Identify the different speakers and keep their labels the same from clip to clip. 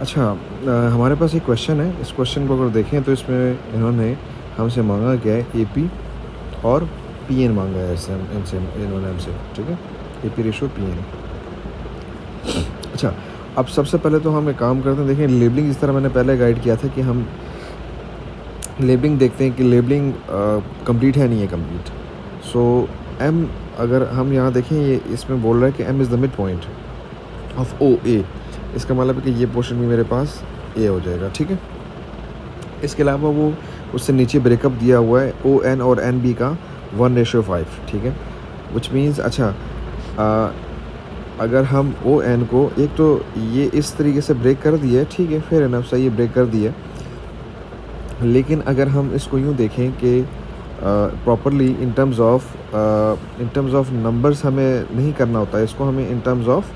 Speaker 1: अच्छा, हमारे पास एक क्वेश्चन है। इस क्वेश्चन को अगर देखें तो इसमें इन्होंने हमसे माँगा क्या है, एपी और पीएन माँगा है इससे इनसे इन्होंने हमसे, ठीक है? AP ratio PN. अच्छा, अब सबसे पहले तो हम एक काम करते हैं, देखिए लेबलिंग जिस तरह मैंने पहले गाइड किया था कि हम लेबलिंग देखते हैं कि लेबलिंग कंप्लीट है नहीं है कंप्लीट। सो एम, अगर हम यहाँ देखें ये इसमें बोल रहा है कि M is the mid point of O A. इसका मतलब है कि ये पोर्शन भी मेरे पास ए हो जाएगा, ठीक है? इसके अलावा वो उससे नीचे ब्रेकअप दिया हुआ है ओ एन और एन बी का 1:5, ठीक है? विच मीन्स अच्छा, अ, अगर हम ओ एन को एक तो ये इस तरीके से ब्रेक कर दिया है, ठीक है, फेयर इनफ, सही है, ब्रेक कर दिया। लेकिन अगर हम इसको यूँ देखें कि properly in terms of numbers हमें नहीं करना होता है इसको, हमें इन टर्म्स ऑफ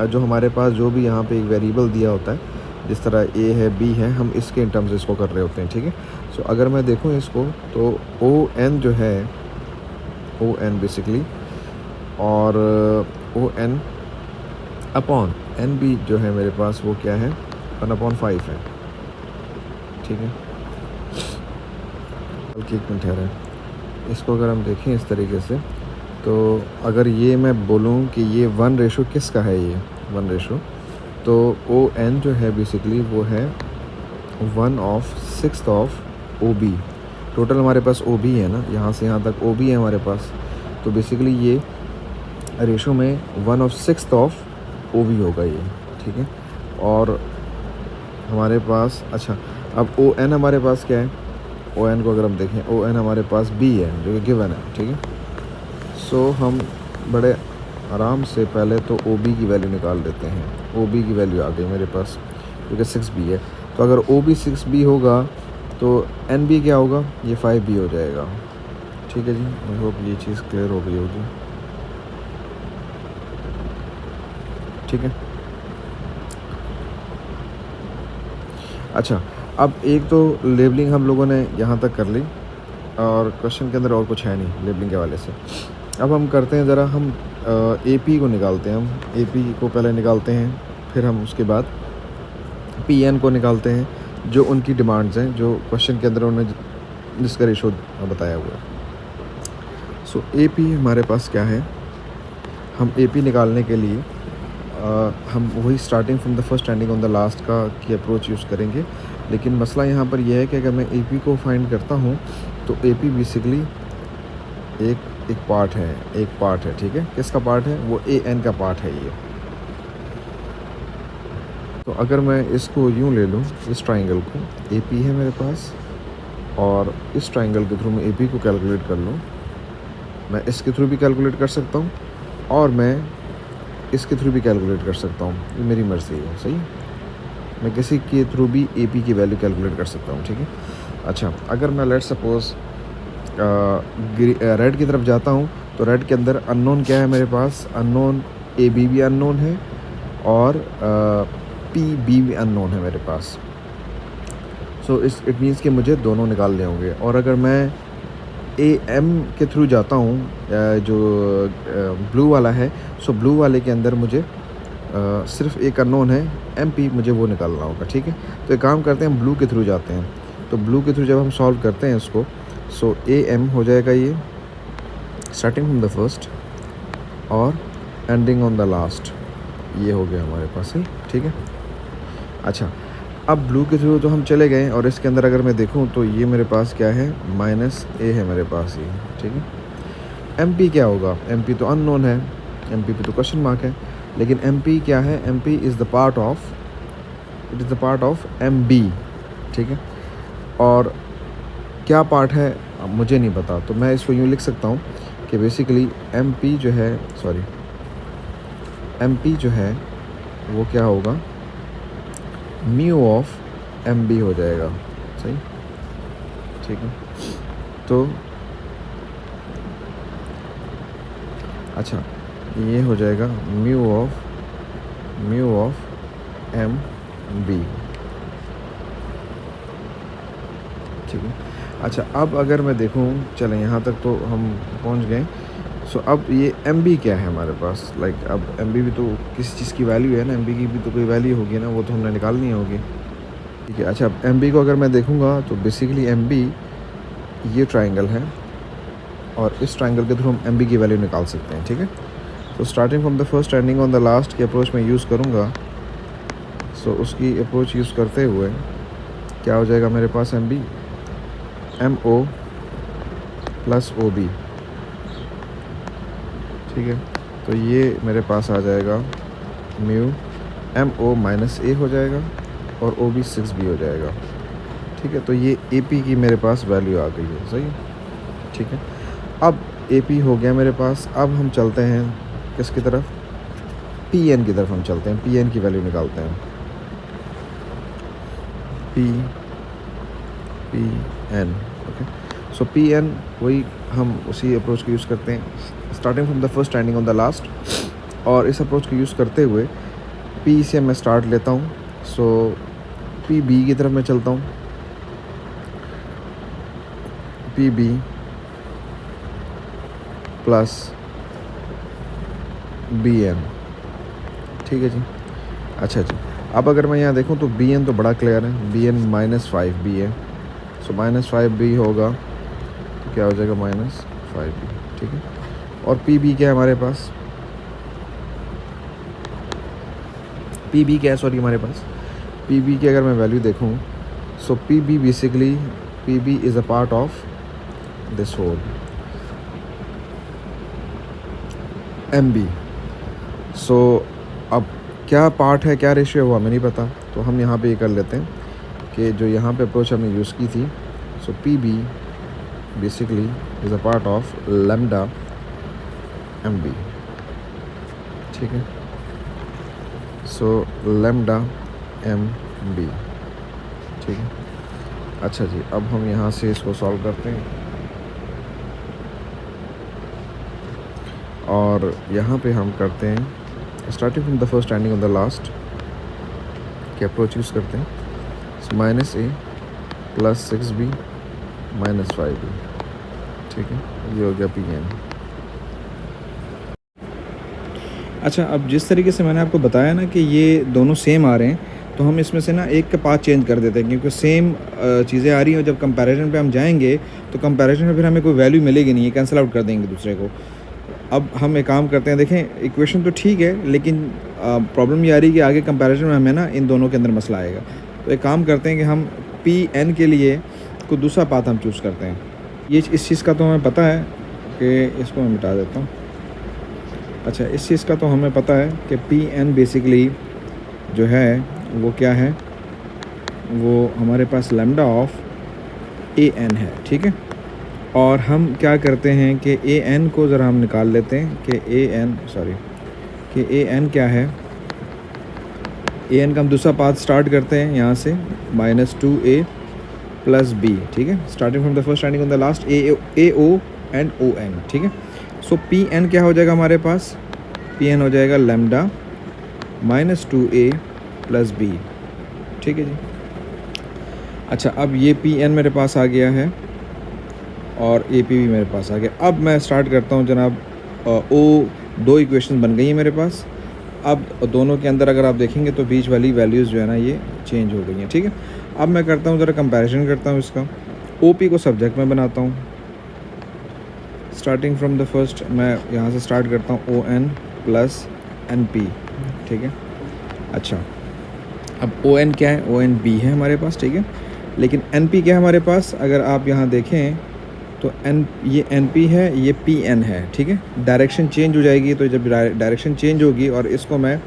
Speaker 1: जो हमारे पास जो भी यहाँ पे एक वेरिएबल दिया होता है, जिस तरह ए है, बी है, हम इसके इन टर्म्स इसको कर रहे होते हैं, ठीक है? सो अगर मैं देखूँ इसको तो ओ एन जो है, ओ एन बेसिकली, और O N upon N B जो है मेरे पास वो क्या है, 1/5 है, ठीक है? बल्कि एक मिनट ठहरें, इसको अगर हम देखें इस तरीके से, तो अगर ये मैं बोलूँ कि ये 1 रेशो किसका है, ये 1 रेशो, तो ओ एन जो है बेसिकली वो है 1/6 ऑफ ओ बी। टोटल हमारे पास ओ बी है ना, यहाँ से यहाँ तक ओ बी है हमारे पास, तो बेसिकली ये रेशो में 1/6 ऑफ ओ बी होगा ये, ठीक है? और हमारे पास अच्छा, अब ओ एन हमारे पास क्या है, ओ एन को अगर हम देखें, ओ एन हमारे पास बी है जो कि गिवन है, ठीक है? सो हम बड़े आराम से पहले तो ओ बी की वैल्यू निकाल देते हैं। ओ बी की वैल्यू आ गई मेरे पास, क्योंकि 6b है। तो अगर ओ बी 6b होगा तो एन बी क्या होगा, ये 5b हो जाएगा, ठीक है जी? आई होप ये चीज़ क्लियर हो गई होगी, ठीक है? अच्छा, अब एक तो लेबलिंग हम लोगों ने यहाँ तक कर ली, और क्वेश्चन के अंदर और कुछ है नहीं लेबलिंग के हवाले से। अब हम करते हैं ज़रा, हम ए पी को निकालते हैं। हम ए पी को पहले निकालते हैं, फिर हम उसके बाद पी एन को निकालते हैं, जो उनकी डिमांड्स हैं, जो क्वेश्चन के अंदर उन्होंने जिसका रेशो बताया हुआ है। सो ए पी हमारे पास क्या है, हम ए पी निकालने के लिए हम वही starting from the first ending on the last का की अप्रोच यूज़ करेंगे। लेकिन मसला यहाँ पर यह है कि अगर मैं ए पी को फाइंड करता हूँ तो ए पी बेसिकली एक पार्ट है, ठीक है? किसका पार्ट है, वो ए एन का पार्ट है ये। तो अगर मैं इसको यूँ ले लूँ, इस ट्राइंगल को, ए पी है मेरे पास, और इस ट्राइंगल के थ्रू मैं ए पी को कैलकुलेट कर लूँ, मैं इसके थ्रू भी कैलकुलेट कर सकता हूँ और मैं इसके थ्रू भी कैलकुलेट कर सकता हूँ, ये मेरी मर्ज़ी है, सही? मैं किसी के थ्रू भी ए पी की वैल्यू कैलकुलेट कर सकता हूँ, ठीक है? अच्छा, अगर मैं लेट्स सपोज़ रेड की तरफ जाता हूँ, तो रेड के अंदर अननोन क्या है मेरे पास, अननोन ए बी भी अननोन है, और पी बी भी अननोन है मेरे पास। सो इट मीन्स कि मुझे दोनों निकालने होंगे। और अगर मैं ए एम के थ्रू जाता हूँ, जो ब्लू वाला है, सो ब्लू वाले के अंदर मुझे सिर्फ एक अननोन है, एम पी, मुझे वो निकालना होगा, ठीक है? तो एक काम करते हैं, हम ब्लू के थ्रू जाते हैं। तो ब्लू के थ्रू जब हम सॉल्व करते हैं इसको, सो ए एम हो जाएगा ये स्टार्टिंग फ्रॉम द फर्स्ट और एंडिंग ऑन द लास्ट, ये हो गया हमारे पास ही, ठीक है? अच्छा, अब ब्लू के थ्रू तो हम चले गए, और इसके अंदर अगर मैं देखूं तो ये मेरे पास क्या है, -a है मेरे पास ये, ठीक है? एम पी क्या होगा, एम पी तो अननोन है, एम पी पे तो क्वेश्चन मार्क है, लेकिन एम पी क्या है, M P is the part of, it is the part of M B, ठीक है? और क्या पार्ट है मुझे नहीं पता, तो मैं इसको यूँ लिख सकता हूँ कि बेसिकली एम पी जो है, सॉरी, एम पी जो है वो क्या होगा, म्यू ऑफ एम बी हो जाएगा, सही? ठीक है? तो अच्छा, ये हो जाएगा म्यू ऑफ एम बी, ठीक है? अच्छा, अब अगर मैं देखूँ, चलें यहाँ तक तो हम पहुँच गए। सो अब ये एम बी क्या है हमारे पास, लाइक अब एम बी भी तो किसी चीज़ की वैल्यू है ना, एम बी की भी तो कोई वैल्यू होगी ना, वो तो हमने निकालनी होगी। ठीक है, अच्छा अब एम बी को अगर मैं देखूँगा तो बेसिकली एम बी ये ट्राइंगल है और इस ट्राइंगल के थ्रू हम एम बी की वैल्यू निकाल सकते हैं। ठीक है, तो starting from the first ending on the last की अप्रोच मैं यूज़ करूँगा। सो उसकी अप्रोच यूज़ करते हुए क्या हो जाएगा मेरे पास, M B M O plus O B. ठीक है, तो ये मेरे पास आ जाएगा mu M O minus A हो जाएगा और ओ बी 6b हो जाएगा। ठीक है, तो ये ए पी की मेरे पास वैल्यू आ गई है। सही है, ठीक है, अब ए पी हो गया मेरे पास। अब हम चलते हैं किसकी तरफ, पी एन की तरफ हम चलते हैं, पी एन की वैल्यू निकालते हैं। पी पी एन, ओके, सो पी एन वही हम उसी अप्रोच को यूज़ करते हैं, starting from the first ending on the last. और इस अप्रोच को यूज़ करते हुए पी से मैं स्टार्ट लेता हूँ। सो पी बी की तरफ मैं चलता हूँ, P B plus B N. ठीक है जी, अच्छा जी, अब अगर मैं यहाँ देखूँ तो बी एन तो बड़ा क्लियर है, बी एन -5b है। सो -5b होगा तो क्या हो जाएगा, -5b। ठीक है, और पी बी क्या है हमारे पास, पी बी क्या है, सॉरी हमारे पास पी बी की अगर मैं वैल्यू देखूँ, so P B basically P B is a part of this whole M B. So अब क्या पार्ट है, क्या रेशियो है, वो हमें नहीं पता, तो हम यहाँ पे ये कर लेते हैं कि जो यहाँ पे अप्रोच हमने यूज़ की थी, so P B basically is a part of lambda M B. ठीक है, सो लैम्डा एम बी। ठीक है, अच्छा जी, अब हम यहाँ से इसको सॉल्व करते हैं और यहाँ पे हम करते हैं starting from the first ending on the last की अप्रोच यूज़ करते हैं। -a plus 6b -5b। ठीक है, ये हो गया पी एन।
Speaker 2: अच्छा, अब जिस तरीके से मैंने आपको बताया ना कि ये दोनों सेम आ रहे हैं, तो हम इसमें से ना एक का पाथ चेंज कर देते हैं, क्योंकि सेम चीज़ें आ रही हैं और जब कंपैरिजन पे हम जाएंगे तो कंपैरिजन में फिर हमें कोई वैल्यू मिलेगी नहीं, कैंसिल आउट कर देंगे दूसरे को। अब हम एक काम करते हैं, देखें इक्वेशन तो ठीक है, लेकिन प्रॉब्लम ये आ रही है कि आगे कंपैरिजन में हमें ना इन दोनों के अंदर मसला आएगा। तो एक काम करते हैं कि हम पी एन के लिए कोई दूसरा पाथ हम चूज़ करते हैं। ये इस चीज़ का तो हमें पता है कि इसको मैं मिटा देता हूँ। अच्छा, इस चीज़ का तो हमें पता है कि पी एन बेसिकली जो है वो क्या है, वो हमारे पास लैम्डा ऑफ ए एन है। ठीक है, और हम क्या करते हैं कि ए एन को ज़रा हम निकाल लेते हैं कि ए एन क्या है। ए एन का हम दूसरा पाथ स्टार्ट करते हैं यहाँ से -2a प्लस बी। ठीक है, starting from the first ending on the last A O and O N. ठीक है, सो पी एन क्या हो जाएगा हमारे पास, पी एन हो जाएगा लैम्डा -2a प्लस बी। ठीक है जी, अच्छा, अब ये पी एन मेरे पास आ गया है और ए पी भी मेरे पास आ गया। अब मैं स्टार्ट करता हूँ जनाब, दो इक्वेशन बन गई हैं मेरे पास। अब दोनों के अंदर अगर आप देखेंगे तो बीच वाली वैल्यूज़ जो है ना ये चेंज हो गई हैं। ठीक है, अब मैं करता हूँ ज़रा कंपैरिजन करता हूँ इसका। ओ पी को सब्जेक्ट में बनाता हूँ, स्टार्टिंग फ्रॉम द फर्स्ट मैं यहाँ से स्टार्ट करता हूँ O N plus N P. ठीक है, अच्छा, अब ओ एन क्या है, ओ एन बी है हमारे पास। ठीक है, लेकिन एन पी क्या है हमारे पास, अगर आप यहाँ देखें तो ये एन पी है, ये पी एन है। ठीक है, डायरेक्शन चेंज हो जाएगी, तो जब डायरेक्शन चेंज होगी और इसको मैं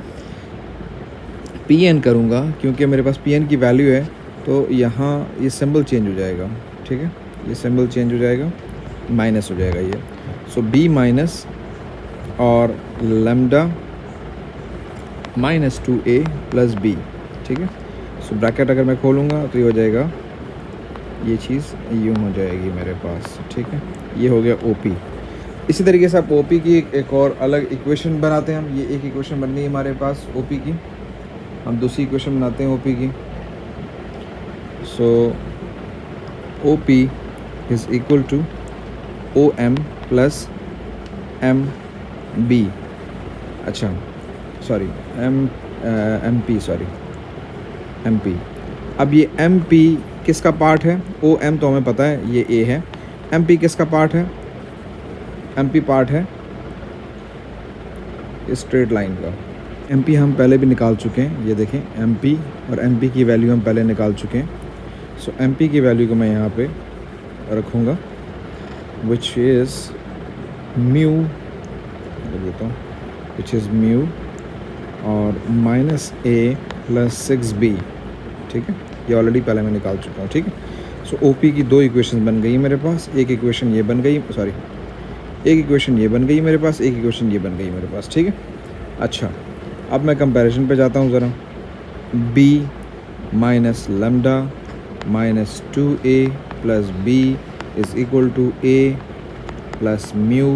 Speaker 2: पी एन करूँगा, क्योंकि मेरे पास पी एन की वैल्यू है, तो यहाँ ये सिंबल चेंज हो जाएगा। ठीक है, ये सिंबल चेंज हो जाएगा, माइनस हो जाएगा ये। सो बी माइनस और लैम्डा -2a प्लस बी। ठीक है, सो ब्रैकेट अगर मैं खोलूँगा तो ये हो जाएगा, ये चीज़ यूँ हो जाएगी मेरे पास। ठीक है, ये हो गया ओ पी। इसी तरीके से आप ओ पी की एक और अलग इक्वेशन बनाते हैं हम। ये एक इक्वेशन बन गई हमारे पास ओ पी की, हम दूसरी इक्वेशन बनाते हैं ओ पी की। So O P is equal to O M plus M B, अच्छा sorry M P, sorry M P. अब ये एम पी किसका पार्ट है? ओ एम तो हमें पता है ये ए है, एम पी किसका पार्ट है? एम पी पार्ट है स्ट्रेट लाइन का। एम पी हम पहले भी निकाल चुके हैं, ये देखें एम पी और एम पी की वैल्यू हम पहले निकाल चुके हैं। सो एम पी की वैल्यू को मैं यहाँ पे रखूँगा विच इज़ म्यू, देता हूँ विच इज़ म्यू और माइनस ए प्लस 6b, ठीक है। ये ऑलरेडी पहले मैं निकाल चुका हूँ, ठीक है। सो ओ पी की दो इक्वेशन बन गई मेरे पास, एक इक्वेशन ये बन गई, सॉरी एक इक्वेशन ये बन गई मेरे पास, एक इक्वेशन ये बन गई मेरे पास, ठीक है। अच्छा अब मैं कंपैरिजन पे जाता हूँ ज़रा। b minus lambda minus 2a plus b is equal to a plus mu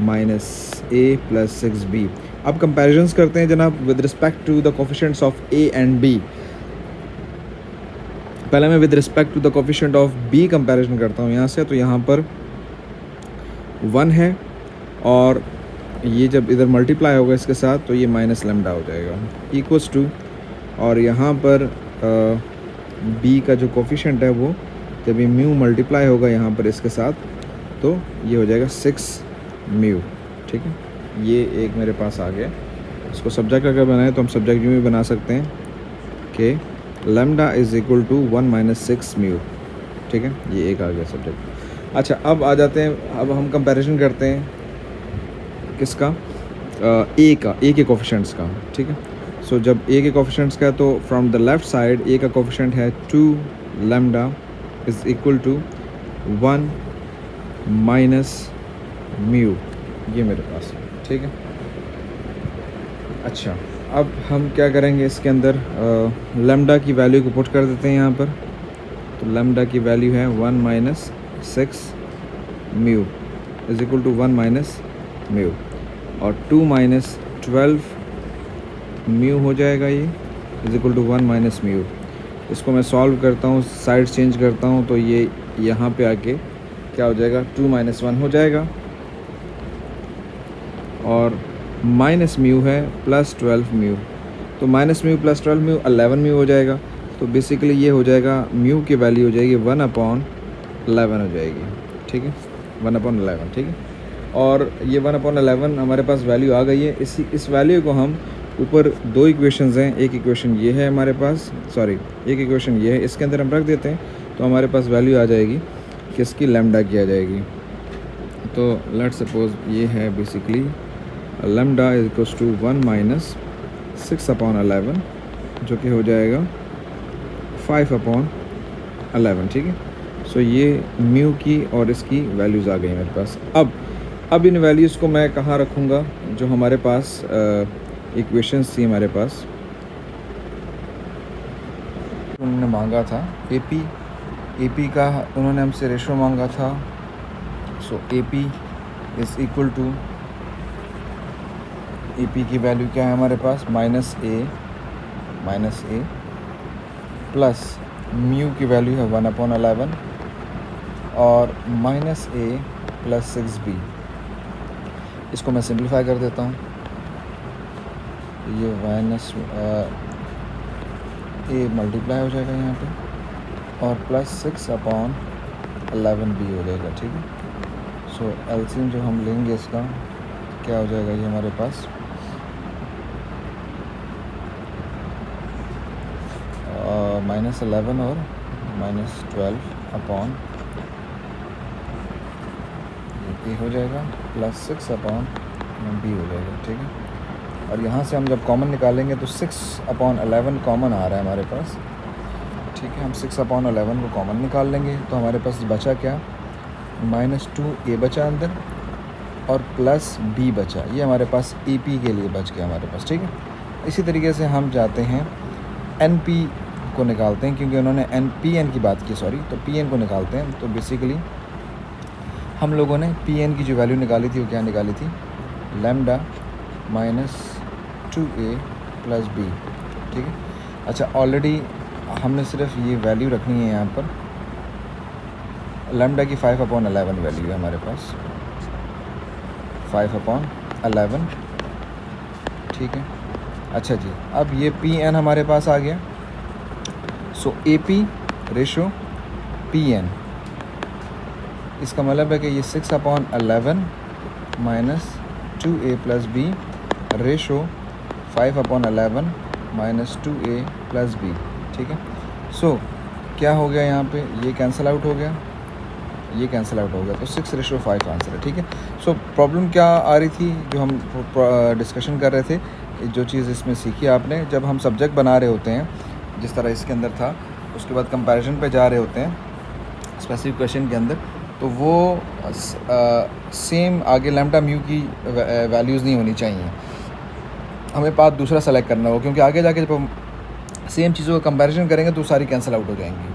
Speaker 2: minus a plus 6b। अब कंपैरिजन्स करते हैं जनाब with respect to the coefficients of a and b। पहले मैं with respect to the coefficient of b comparison करता हूँ यहाँ से, तो यहाँ पर 1 है और ये जब इधर मल्टीप्लाई होगा इसके साथ तो ये माइनस लैम्डा हो जाएगा इक्वल्स टू, और यहाँ पर b का जो कोफिशिएंट है वो जब ये म्यू मल्टीप्लाई होगा यहाँ पर इसके साथ तो ये हो जाएगा 6 म्यू, ठीक है। ये एक मेरे पास आ गया। इसको सब्जेक्ट अगर बनाए तो हम सब्जेक्ट यूँ भी बना सकते हैं कि lambda is equal to 1 minus 6 mu, ठीक है। ये एक आ गया सब्जेक्ट। अच्छा अब आ जाते हैं, अब हम कंपैरिजन करते हैं किसका? ए का, ए के कोफिशिएंट्स का, ठीक है। सो जब ए के कोफिशिएंट्स का है तो from the left side A का कोफिशिएंट है 2 lambda is equal to 1 minus mu, ये मेरे पास है, ठीक है। अच्छा अब हम क्या करेंगे इसके अंदर लैम्डा की वैल्यू को पुट कर देते हैं यहाँ पर। तो लैम्डा की वैल्यू है 1 minus 6 mu is equal to 1 minus mu, और 2 माइनस 12 म्यू हो जाएगा ये is equal to 1 minus mu. इसको मैं सॉल्व करता हूँ, साइड चेंज करता हूँ तो ये यहाँ पे आके क्या हो जाएगा? 2 माइनस 1 हो जाएगा, और माइनस म्यू है प्लस 12 म्यू, तो minus mu plus 12 mu 11 mu हो जाएगा। तो बेसिकली ये हो जाएगा म्यू की वैल्यू हो जाएगी 1/11 हो जाएगी, ठीक है, 1/11, ठीक है। और ये 1/11 हमारे पास वैल्यू आ गई है। इस वैल्यू को हम ऊपर दो इक्वेशंस हैं, एक इक्वेशन ये है हमारे पास, सॉरी एक इक्वेशन ये है, इसके अंदर हम रख देते हैं तो हमारे पास वैल्यू आ जाएगी किसकी? लैम्डा की आ जाएगी। तो लेट्स सपोज ये है basically lambda is equals to 1 minus 6/11 जो कि हो जाएगा 5/11, ठीक है। सो ये म्यू की और इसकी वैल्यूज़ आ गई मेरे पास। अब इन वैल्यूज़ को मैं कहाँ रखूँगा? जो हमारे पास इक्वेशंस थी हमारे पास, उन्होंने मांगा था एपी का उन्होंने हमसे रेशो मांगा था। So AP is equal to, AP की वैल्यू क्या है हमारे पास? माइनस ए प्लस म्यू की वैल्यू है 1/11 और माइनस ए प्लस 6b। इसको मैं सिंप्लीफाई कर देता हूँ, ये माइनस ए मल्टीप्लाई हो जाएगा यहाँ पे और प्लस 6/11b हो जाएगा, ठीक है। सो एलसीएम जो हम लेंगे इसका क्या हो जाएगा? ये हमारे पास -11 और -12 ये हो जाएगा प्लस 6/b हो जाएगा, ठीक है। और यहाँ से हम जब कॉमन निकालेंगे तो 6/11 कॉमन आ रहा है हमारे पास, ठीक है। हम 6/11 को कॉमन निकाल लेंगे तो हमारे पास बचा क्या? -2a बचा अंदर और प्लस b बचा, ये हमारे पास AP के लिए बच गया हमारे पास, ठीक है। इसी तरीके से हम जाते हैं NP को निकालते हैं, क्योंकि उन्होंने PN की बात की, सॉरी, तो PN को निकालते हैं। तो बेसिकली हम लोगों ने PN की जो वैल्यू निकाली थी वो क्या निकाली थी? Lambda minus 2a plus b, ठीक है। अच्छा ऑलरेडी हमने सिर्फ ये वैल्यू रखनी है यहाँ पर, लैम्डा की 5/11 वैल्यू है हमारे पास, 5/11, ठीक है। अच्छा जी, अब ये पी एन हमारे पास आ गया। So A P ratio P N, इसका मतलब है कि ये 6/11 minus 2a plus B ratio 5/11 minus 2a plus B, ठीक है। सो क्या हो गया यहाँ पे, ये कैंसिल आउट हो गया, ये कैंसिल आउट हो गया, तो 6:5 आंसर है, ठीक है। सो प्रॉब्लम क्या आ रही थी, जो हम डिस्कशन कर रहे थे, जो चीज़ इसमें सीखी आपने, जब हम सब्जेक्ट बना रहे होते हैं जिस तरह इसके अंदर था, उसके बाद कंपैरिजन पे जा रहे होते हैं स्पेसिफिक क्वेश्चन के अंदर, तो वो सेम आगे लैम्डा म्यू की वैल्यूज़ नहीं होनी चाहिए, हमें पाथ दूसरा सेलेक्ट करना हो, क्योंकि आगे जाके जब हम सेम चीज़ों का कंपैरिजन करेंगे तो सारी कैंसिल आउट हो जाएंगी।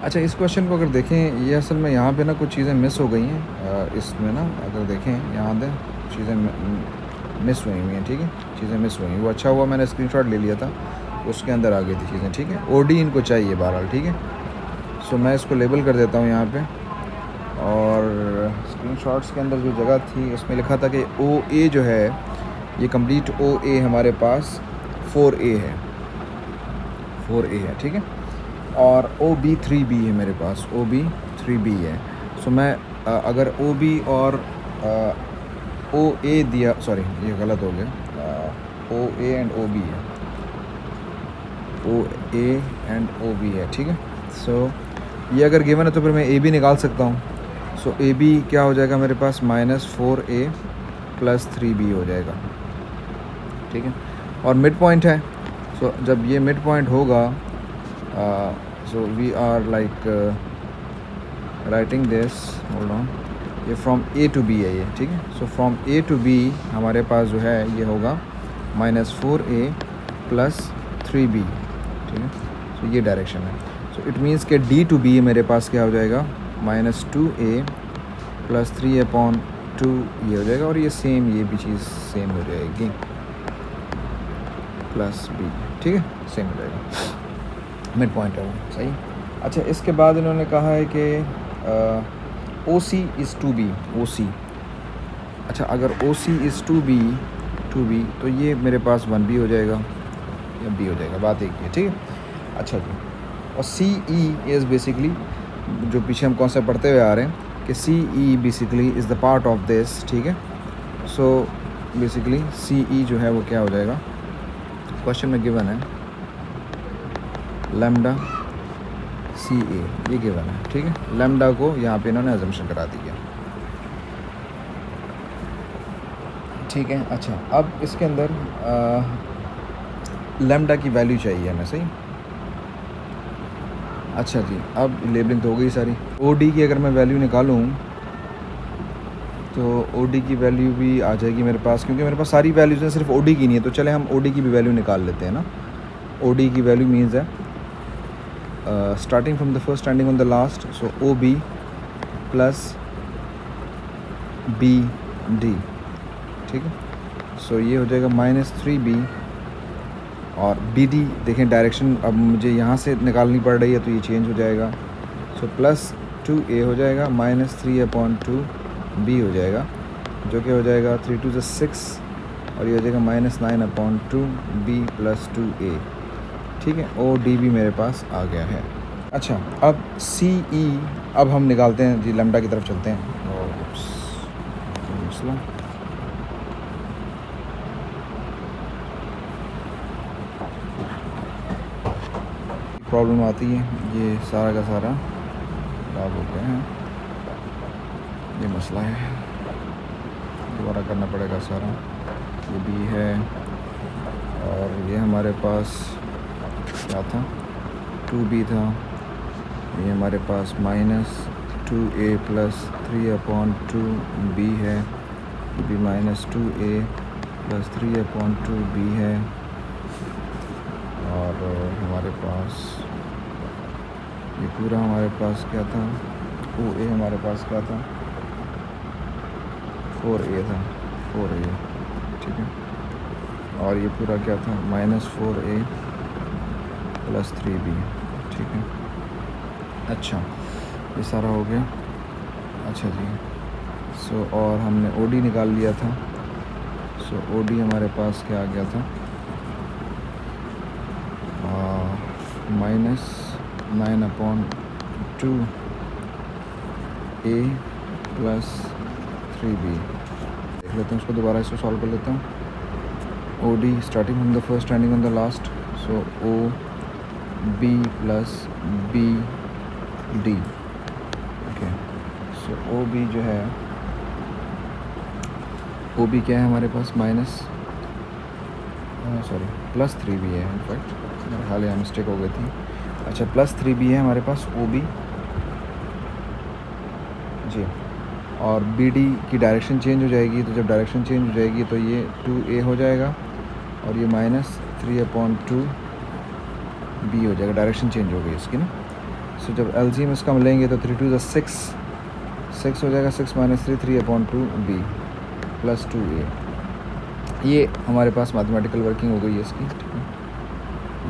Speaker 2: अच्छा, इस क्वेश्चन को अगर देखें, ये असल में यहाँ पे ना कुछ चीज़ें मिस हो गई हैं, इसमें ना अगर देखें यहाँ दे चीज़ें मिस हुई हैं, ठीक है, चीज़ें मिस हुई हैं। वो अच्छा हुआ मैंने स्क्रीनशॉट ले लिया था, उसके अंदर आ गई थी चीज़ें, ठीक है। ओडी इनको चाहिए बहरहाल, ठीक है। सो मैं इसको लेबल कर देता हूँ यहाँ पे, और स्क्रीनशॉट्स के अंदर जो जगह थी उसमें लिखा था कि ओ ए जो है, ये कंप्लीट ओ ए हमारे पास 4A है, 4A है, ठीक है। और ओ बी 3B है मेरे पास, ओ बी 3B है। सो मैं अगर ओ बी और ओ ए दिया, सॉरी ये गलत हो गया, ओ ए एंड ओ बी है, ओ ए एंड ओ बी है, ठीक है। सो ये अगर गिवन है तो फिर मैं ए बी निकाल सकता हूँ। सो ए बी क्या हो जाएगा मेरे पास, -4A प्लस 3B हो जाएगा, ठीक है। और मिड पॉइंट है, सो जब ये मिड पॉइंट होगा, so we are like writing this, hold on, ये फ्रॉम ए टू बी है ये, ठीक है। So from A to B हमारे पास जो है ये होगा -4A प्लस 3B, ठीक है। सो ये डायरेक्शन है। सो इट मीन्स के डी टू बी मेरे पास क्या हो जाएगा, -2A प्लस 3/2 ये हो जाएगा, और ये सेम, ये भी चीज़ सेम हो जाएगी, प्लस बी, ठीक है, सेम हो जाएगा, मिड पॉइंट है वो, सही। अच्छा, इसके बाद इन्होंने कहा है कि ओ सी इज़ 2B, ओ सी, अच्छा अगर ओ सी इज़ 2B तो ये मेरे पास 1B हो जाएगा या B हो जाएगा, बात एक ही है, ठीक है। अच्छा जी, और सी ई इज़ बेसिकली, जो पीछे हम कॉन्सेप्ट पढ़ते हुए आ रहे हैं कि C E basically is the part of this, ठीक है। सो बेसिकली सी ई जो है वो क्या हो जाएगा, क्वेश्चन में गिवन है लैम्डा सी ए, ये गिवन है, ठीक है। लैम्डा को यहाँ पे इन्होंने अजम्पशन करा दी है, ठीक है। अच्छा, अब इसके अंदर लैम्डा की वैल्यू चाहिए हमें, सही। अच्छा जी, अब लेबलिंग तो हो गई सारी। ओ डी की अगर मैं वैल्यू निकालूँ तो ओ डी की वैल्यू भी आ जाएगी मेरे पास, क्योंकि मेरे पास सारी वैल्यूज़ हैं, सिर्फ ओ डी की नहीं है, तो चले हम ओ डी की भी वैल्यू निकाल लेते हैं ना। ओ डी की वैल्यू मीन्स है starting from the first ending on the last, so O B plus B D, ठीक है। सो ये हो जाएगा -3B, और बी डी देखें डायरेक्शन अब मुझे यहाँ से निकालनी पड़ रही है, तो ये चेंज हो जाएगा। सो प्लस 2A हो जाएगा, -3/2B हो जाएगा, जो कि हो जाएगा 3 2 6, और ये हो जाएगा -9/2B प्लस 2A, ठीक है। ओ डी भी मेरे पास आ गया है। अच्छा, अब सी ई अब हम निकालते हैं जी, लैम्डा की तरफ चलते हैं। मसला प्रॉब्लम आती है, ये सारा का सारा खराब हो गया है, ये मसला है, दोबारा करना पड़ेगा सारा, ये भी है। और ये हमारे पास क्या था, 2B था, ये हमारे पास -2A प्लस 3/2B है, ये भी -2A प्लस 3/2B है, और हमारे पास ये पूरा हमारे पास क्या था, ओ ए हमारे पास क्या था, 4A था, 4A, ठीक है। और ये पूरा क्या था, -4A प्लस 3B, ठीक है। अच्छा, ये सारा हो गया। अच्छा जी, सो और हमने ओ डी निकाल लिया था। सो ओ डी हमारे पास क्या आ गया था, -9/2 a + 3b। देख लेते हैं उसको दोबारा, इसको सॉल्व कर लेता हूँ। O D starting from the first ending on the last, so O B + b d। Okay, so O B जो है, ओ बी क्या है हमारे पास, +3b है। इनफैक्ट मेरे ख्याल यहाँ मिस्टेक हो गई थी। अच्छा, +3b है हमारे पास ओ बी जी। और बी डी की डायरेक्शन चेंज हो जाएगी, तो जब डायरेक्शन चेंज हो जाएगी तो ये 2a हो जाएगा और ये -3/2 b हो जाएगा। डायरेक्शन चेंज हो गई इसकी ना। सो जब एलसीएम इसका हम लेंगे तो 3 2 6 हो जाएगा। 6 - 3 3/2 b + 2a। ये हमारे पास मैथमेटिकल वर्किंग हो गई है इसकी, ठीक है।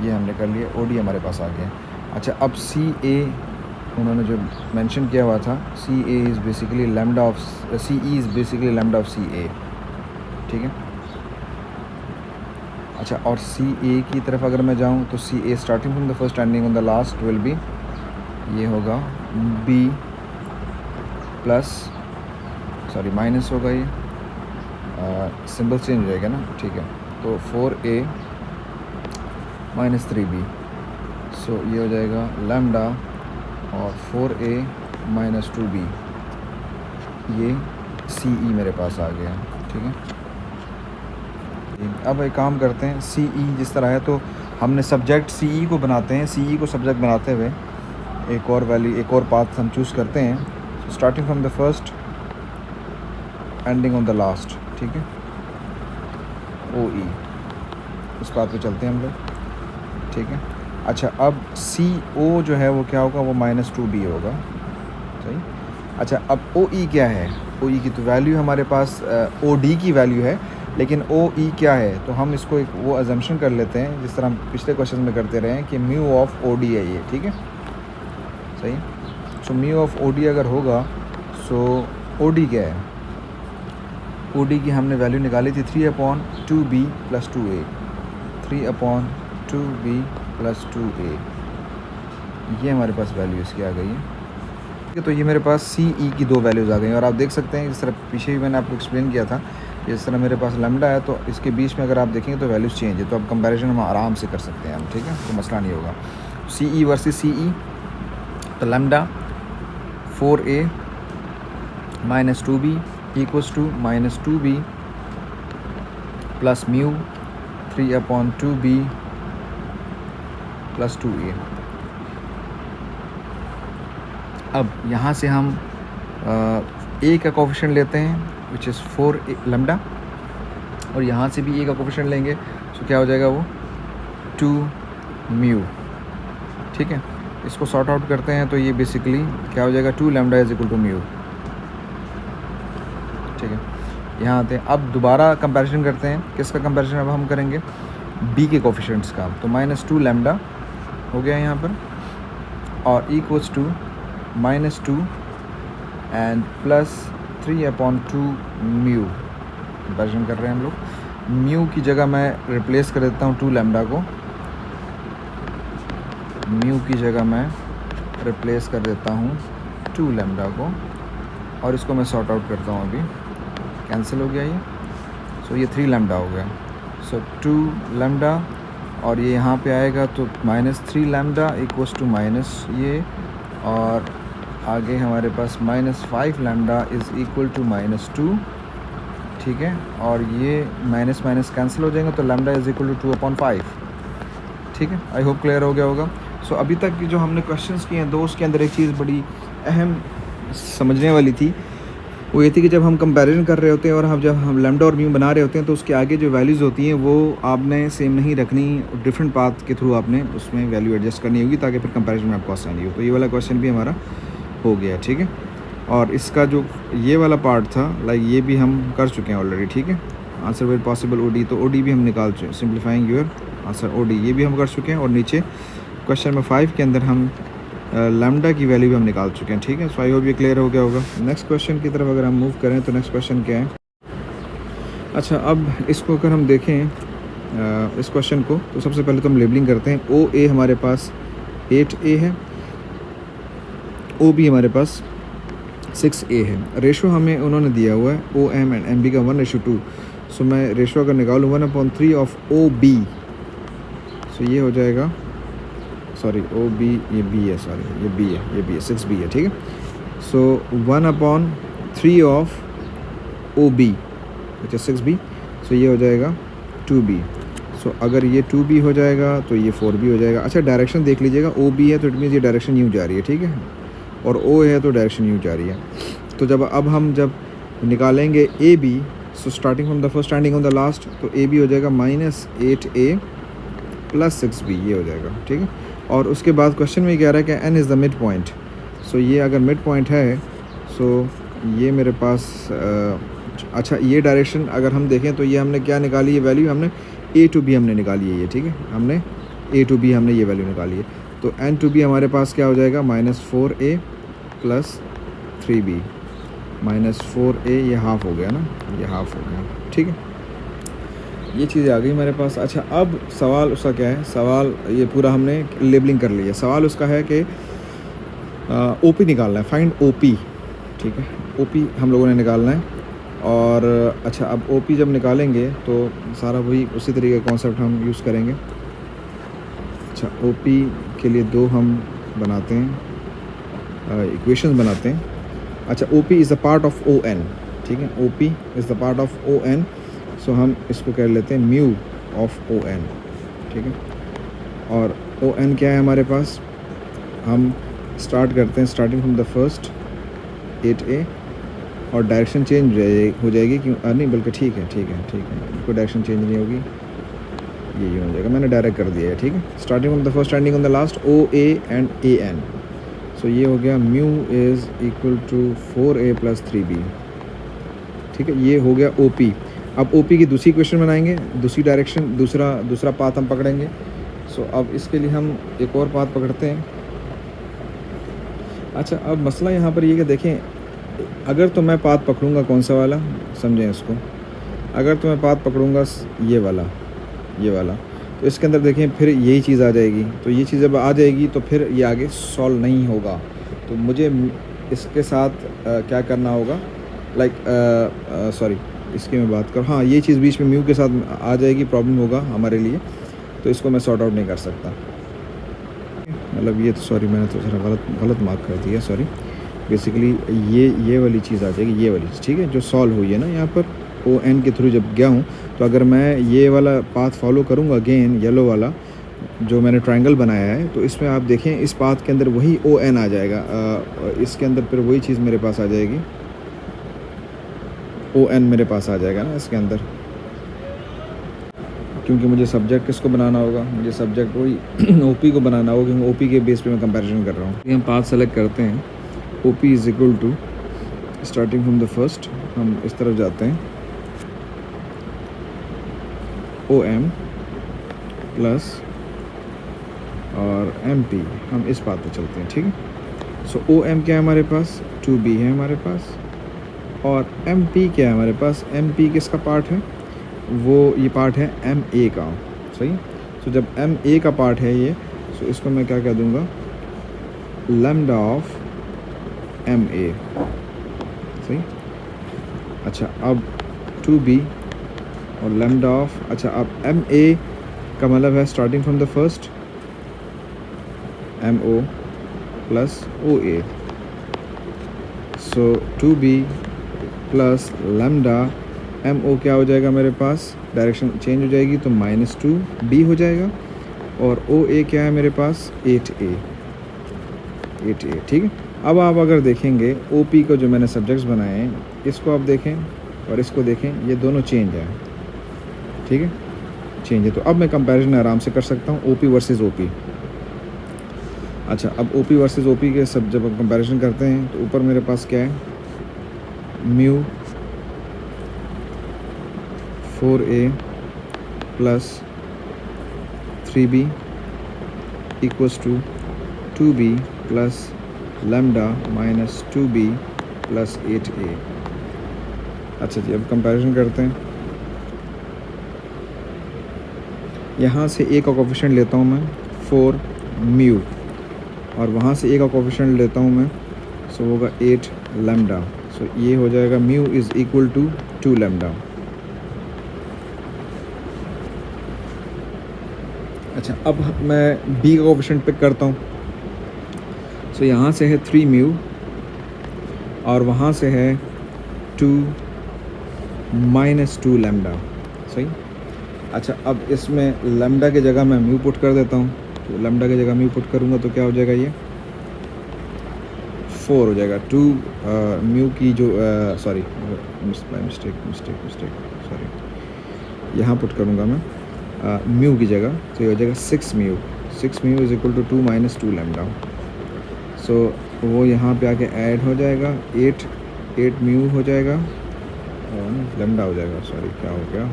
Speaker 2: ये हमने कर लिया, ओ डी हमारे पास आ गया। अच्छा, अब सी ए उन्होंने जो मेंशन किया हुआ था, C A is basically lambda of C E is basically lambda of C A, ठीक है। अच्छा, और सी ए की तरफ अगर मैं जाऊँ तो C A starting from the first ending on the last will be, ये होगा बी प्लस माइनस होगा, ये सिंबल चेंज हो जाएगा ना, ठीक है। तो 4a - 3b, सो ये हो जाएगा लैम्डा और 4a - 2b। ये सी ई मेरे पास आ गया, ठीक है। अब एक काम करते हैं, सी ई जिस तरह है तो हमने सब्जेक्ट सी ई को बनाते हैं। सी ई को सब्जेक्ट बनाते हुए एक और वैल्यू, एक और पाथ हम चूज़ करते हैं, starting from the first ending on the last, ठीक है। ओ ई, इस बात पे चलते हैं हम लोग, ठीक है। अच्छा, अब सी ओ जो है वो क्या होगा, वो -2b होगा, सही। अच्छा, अब ओ ई क्या है, ओ ई की तो वैल्यू हमारे पास ओ डी की वैल्यू है, लेकिन ओ ई क्या है, तो हम इसको एक वो अजम्पशन कर लेते हैं जिस तरह हम पिछले क्वेश्चन में करते रहे हैं कि म्यू ऑफ ओ डी है ये, ठीक है, सही। So mu of O D अगर होगा, सो ओ डी क्या है, ओ डी की हमने वैल्यू निकाली थी 3/2b + 2a, 3/2b + 2a। ये हमारे पास वैल्यू इसकी आ गई है, ठीक है। तो ये मेरे पास सी ई की दो वैल्यूज़ आ गई हैं। और आप देख सकते हैं, जिस तरह पीछे भी मैंने आपको एक्सप्लेन किया था, जिस तरह मेरे पास लैम्डा है तो इसके बीच में अगर आप देखेंगे तो वैल्यूज़ चेंज है, तो अब कंपैरिजन हम आराम से कर सकते हैं हम, ठीक है, तो मसला नहीं होगा। सी ई वर्सेस सी ई, तो lambda 4a - 2b equals to -2b + mu 3/2b + 2a। अब यहाँ से हम a का कोफिशिएंट लेते हैं विच इज़ 4 लैम्डा, और यहाँ से भी a का कोफिशिएंट लेंगे, तो क्या हो जाएगा वो 2 म्यू, ठीक है। इसको सॉर्ट आउट करते हैं तो ये बेसिकली क्या हो जाएगा, 2 लैम्डा = म्यू, ठीक है। यहाँ आते हैं, अब दोबारा कंपैरिजन करते हैं। किसका कंपैरिजन अब हम करेंगे, b के कोफिशिएंट्स का। तो -2 लैम्डा हो गया यहाँ पर, और equals to -2 and +3/2 mu. Comparison कर रहे हैं हम लोग। म्यू की जगह मैं रिप्लेस कर देता हूँ 2 लैम्डा को, म्यू की जगह मैं रिप्लेस कर देता हूँ 2 लैम्डा को, और इसको मैं सॉर्ट आउट करता हूँ। अभी कैंसिल हो गया ये, सो ये 3 लैम्डा हो गया। सो 2 लैम्डा, और ये यहाँ पे आएगा तो -3 लैम्डा इक्वल्स टू माइनस ये, और आगे हमारे पास -5 लैम्डा इज़ इक्वल टू -2, ठीक है। और ये माइनस माइनस कैंसिल हो जाएंगे, तो लैम्डा इज़ इक्वल टू 2/5, ठीक है। आई होप क्लियर हो गया होगा। सो अभी तक की जो हमने क्वेश्चंस किए हैं, उसके अंदर एक चीज़ बड़ी अहम समझने वाली थी, वो ये थी कि जब हम कंपैरिजन कर रहे होते हैं और जब हम लैम्डा और म्यू बना रहे होते हैं, तो उसके आगे जो वैल्यूज़ होती हैं वो आपने सेम नहीं रखनी, डिफरेंट पाथ के थ्रू आपने उसमें वैल्यू एडजस्ट करनी होगी, ताकि फिर कंपैरिजन में आपको आसानी हो। तो ये वाला क्वेश्चन भी हमारा हो गया, ठीक है। और इसका जो ये वाला पार्ट था, लाइक ये भी हम कर चुके हैं ऑलरेडी, ठीक है। Answer where possible O D, तो ओ डी भी हम निकाल चुके हैं, simplifying your answer O D, ये भी हम कर चुके हैं। और नीचे क्वेश्चन नंबर 5 के अंदर हम लैम्डा की वैल्यू भी हम निकाल चुके हैं, ठीक है। सो आई होप ये क्लियर हो गया होगा। नेक्स्ट क्वेश्चन की तरफ अगर हम मूव करें तो नेक्स्ट क्वेश्चन क्या है। अच्छा, अब इसको अगर हम देखें इस क्वेश्चन को, तो सबसे पहले तो हम लेबलिंग करते हैं। ओ ए हमारे पास 8A है, ओ बी हमारे पास 6A है। रेशो हमें उन्होंने दिया हुआ है O M and M B का 1:2। सो मैं रेशो अगर निकालूँ 1/3 ऑफ ओ बी, सो ये हो जाएगा, सॉरी ओ बी, ये बी है, सॉरी ये बी है 6B है, ठीक है। So 1/3 of O B which is 6B, so ये हो जाएगा 2B। सो अगर ये 2B हो जाएगा तो ये 4B हो जाएगा। अच्छा, डायरेक्शन देख लीजिएगा, ओ बी है तो इट मीन्स ये डायरेक्शन यूँ जा रही है, ठीक है, और ओ है तो डायरेक्शन यूँ जा रही है। तो अब हम निकालेंगे A B, so starting from the first ending on the last, तो ए बी हो जाएगा -8A + 6B, ये हो जाएगा, ठीक है। और उसके बाद क्वेश्चन में कह रहा है कि n is the mid point. So ये अगर मिड पॉइंट है, सो ये मेरे पास अच्छा, ये डायरेक्शन अगर हम देखें तो ये हमने क्या निकाली है वैल्यू, हमने A to B हमने निकाली है ये, ठीक है, हमने A to B हमने ये वैल्यू निकाली है। तो n to B हमारे पास क्या हो जाएगा, -4A + 3B, -4A, ये हाफ़ हो गया ना, ये हाफ़ हो गया, ठीक है। ये चीज़ें आ गई मेरे पास। अच्छा, अब सवाल उसका क्या है, सवाल ये पूरा हमने लेबलिंग कर लिया। सवाल उसका है कि OP निकालना है, फाइंड OP, ठीक है, OP हम लोगों ने निकालना है। और अच्छा, अब OP जब निकालेंगे तो सारा वही उसी तरीके का कॉन्सेप्ट हम यूज़ करेंगे। अच्छा, OP के लिए दो हम बनाते हैं, इक्वेशंस बनाते हैं। अच्छा, OP is the part of ON, ठीक है, OP is the part of ON। सो हम इसको कह लेते हैं म्यू ऑफ ON, ठीक है। और ON क्या है हमारे पास, हम स्टार्ट करते हैं starting from the first 8A, और डायरेक्शन चेंज हो जाएगी, क्यों नहीं, बल्कि ठीक है, कोई डायरेक्शन चेंज नहीं होगी, ये हो जाएगा, मैंने डायरेक्ट कर दिया है, ठीक है। Starting from the first ending on the last OA and AN। सो ये हो गया mu is equal to 4A + 3B, ठीक है, ये हो गया OP। अब OP की दूसरी क्वेश्चन बनाएंगे, दूसरी डायरेक्शन, दूसरा पाथ हम पकड़ेंगे। सो अब इसके लिए हम एक और पाथ पकड़ते हैं। अच्छा, अब मसला यहाँ पर ये कि देखें, अगर तो मैं पाथ पकड़ूंगा कौन सा वाला, समझें इसको, अगर तो मैं पाथ पकड़ूंगा ये वाला, तो इसके अंदर देखें फिर यही चीज़ आ जाएगी। तो ये चीज़ जब आ जाएगी तो फिर ये आगे सॉल्व नहीं होगा। तो मुझे इसके साथ क्या करना होगा, सॉरी इसकी मैं बात करूँ, हाँ, ये चीज़ बीच में म्यू के साथ आ जाएगी, प्रॉब्लम होगा हमारे लिए, तो इसको मैं सॉर्ट आउट नहीं कर सकता। मतलब ये तो सॉरी, मैंने तो थोड़ा गलत मार्क कर दिया, सॉरी। बेसिकली ये वाली चीज़ आ जाएगी, ये वाली चीज़, ठीक है, जो सॉल्व हुई है ना यहाँ पर ON के थ्रू जब गया हूँ, तो अगर मैं ये वाला पाथ फॉलो करूँगा अगेन, येलो वाला जो मैंने ट्रायंगल बनाया है, तो इसमें आप देखें इस पाथ के अंदर वही ON आ जाएगा, इसके अंदर फिर वही चीज़ मेरे पास आ जाएगी, ON मेरे पास आ जाएगा ना इसके अंदर, क्योंकि मुझे सब्जेक्ट किसको बनाना होगा, मुझे सब्जेक्ट वही OP को बनाना होगा, क्योंकि OP के बेस पे मैं कंपैरिजन कर रहा हूँ। हम पाथ सेलेक्ट करते हैं, OP is equal to starting from the first, हम इस तरफ जाते हैं, OM प्लस और MP, हम इस पाथ पे चलते हैं, ठीक है। सो OM क्या है हमारे पास, 2B है हमारे पास, और MP क्या है हमारे पास, MP किसका पार्ट है, वो ये पार्ट है MA का, सही। सो जब MA का पार्ट है ये, सो इसको मैं क्या कह दूँगा, लैम्डा ऑफ MA, सही। अच्छा, अब 2B और लैम्डा ऑफ, अच्छा, अब MA का मतलब है starting from the first MO plus OA। So 2B plus lambda MO क्या हो जाएगा मेरे पास, डायरेक्शन चेंज हो जाएगी तो -2B हो जाएगा, और OA क्या है मेरे पास, 8A, ठीक है। अब आप अगर देखेंगे OP को जो मैंने सब्जेक्ट्स बनाए हैं, इसको आप देखें और इसको देखें, ये दोनों चेंज है, ठीक है, चेंज है। तो अब मैं कंपैरिजन आराम से कर सकता हूँ OP वर्सेस OP। अच्छा, अब OP वर्सेस OP के सब जब हम कंपैरिजन करते हैं, तो ऊपर मेरे पास क्या है, mu 4A + 3B equals to 2B plus lambda minus 2b plus 8a। अच्छा जी, अब कंपैरिजन करते हैं। यहाँ से ए का कोफिशिएंट लेता हूँ मैं 4 म्यू, और वहाँ से ए का कोफिशिएंट लेता हूँ मैं, सो होगा 8 लैम्डा। सो ये हो जाएगा mu is equal to 2 lambda. अच्छा, अब मैं बी का कोफिशिएंट पिक करता हूँ। सो यहाँ से है 3 म्यू और वहाँ से है 2 माइनस 2 लैम्डा। सही। अच्छा, अब इसमें लैम्डा की जगह मैं म्यू पुट कर देता हूँ। तो लैम्डा की जगह म्यू पुट करूँगा तो क्या हो जाएगा, ये 4 हो जाएगा। 2 म्यू की जो सॉरी मिस्टेक सॉरी, यहाँ पुट करूँगा मैं म्यू की जगह, तो ये हो जाएगा 6 mu. 6 mu is equal to 2 minus 2 lambda. So वो यहाँ पे आके ऐड हो जाएगा, 8 म्यू हो जाएगा, लैम्डा हो जाएगा, सॉरी क्या हो गया,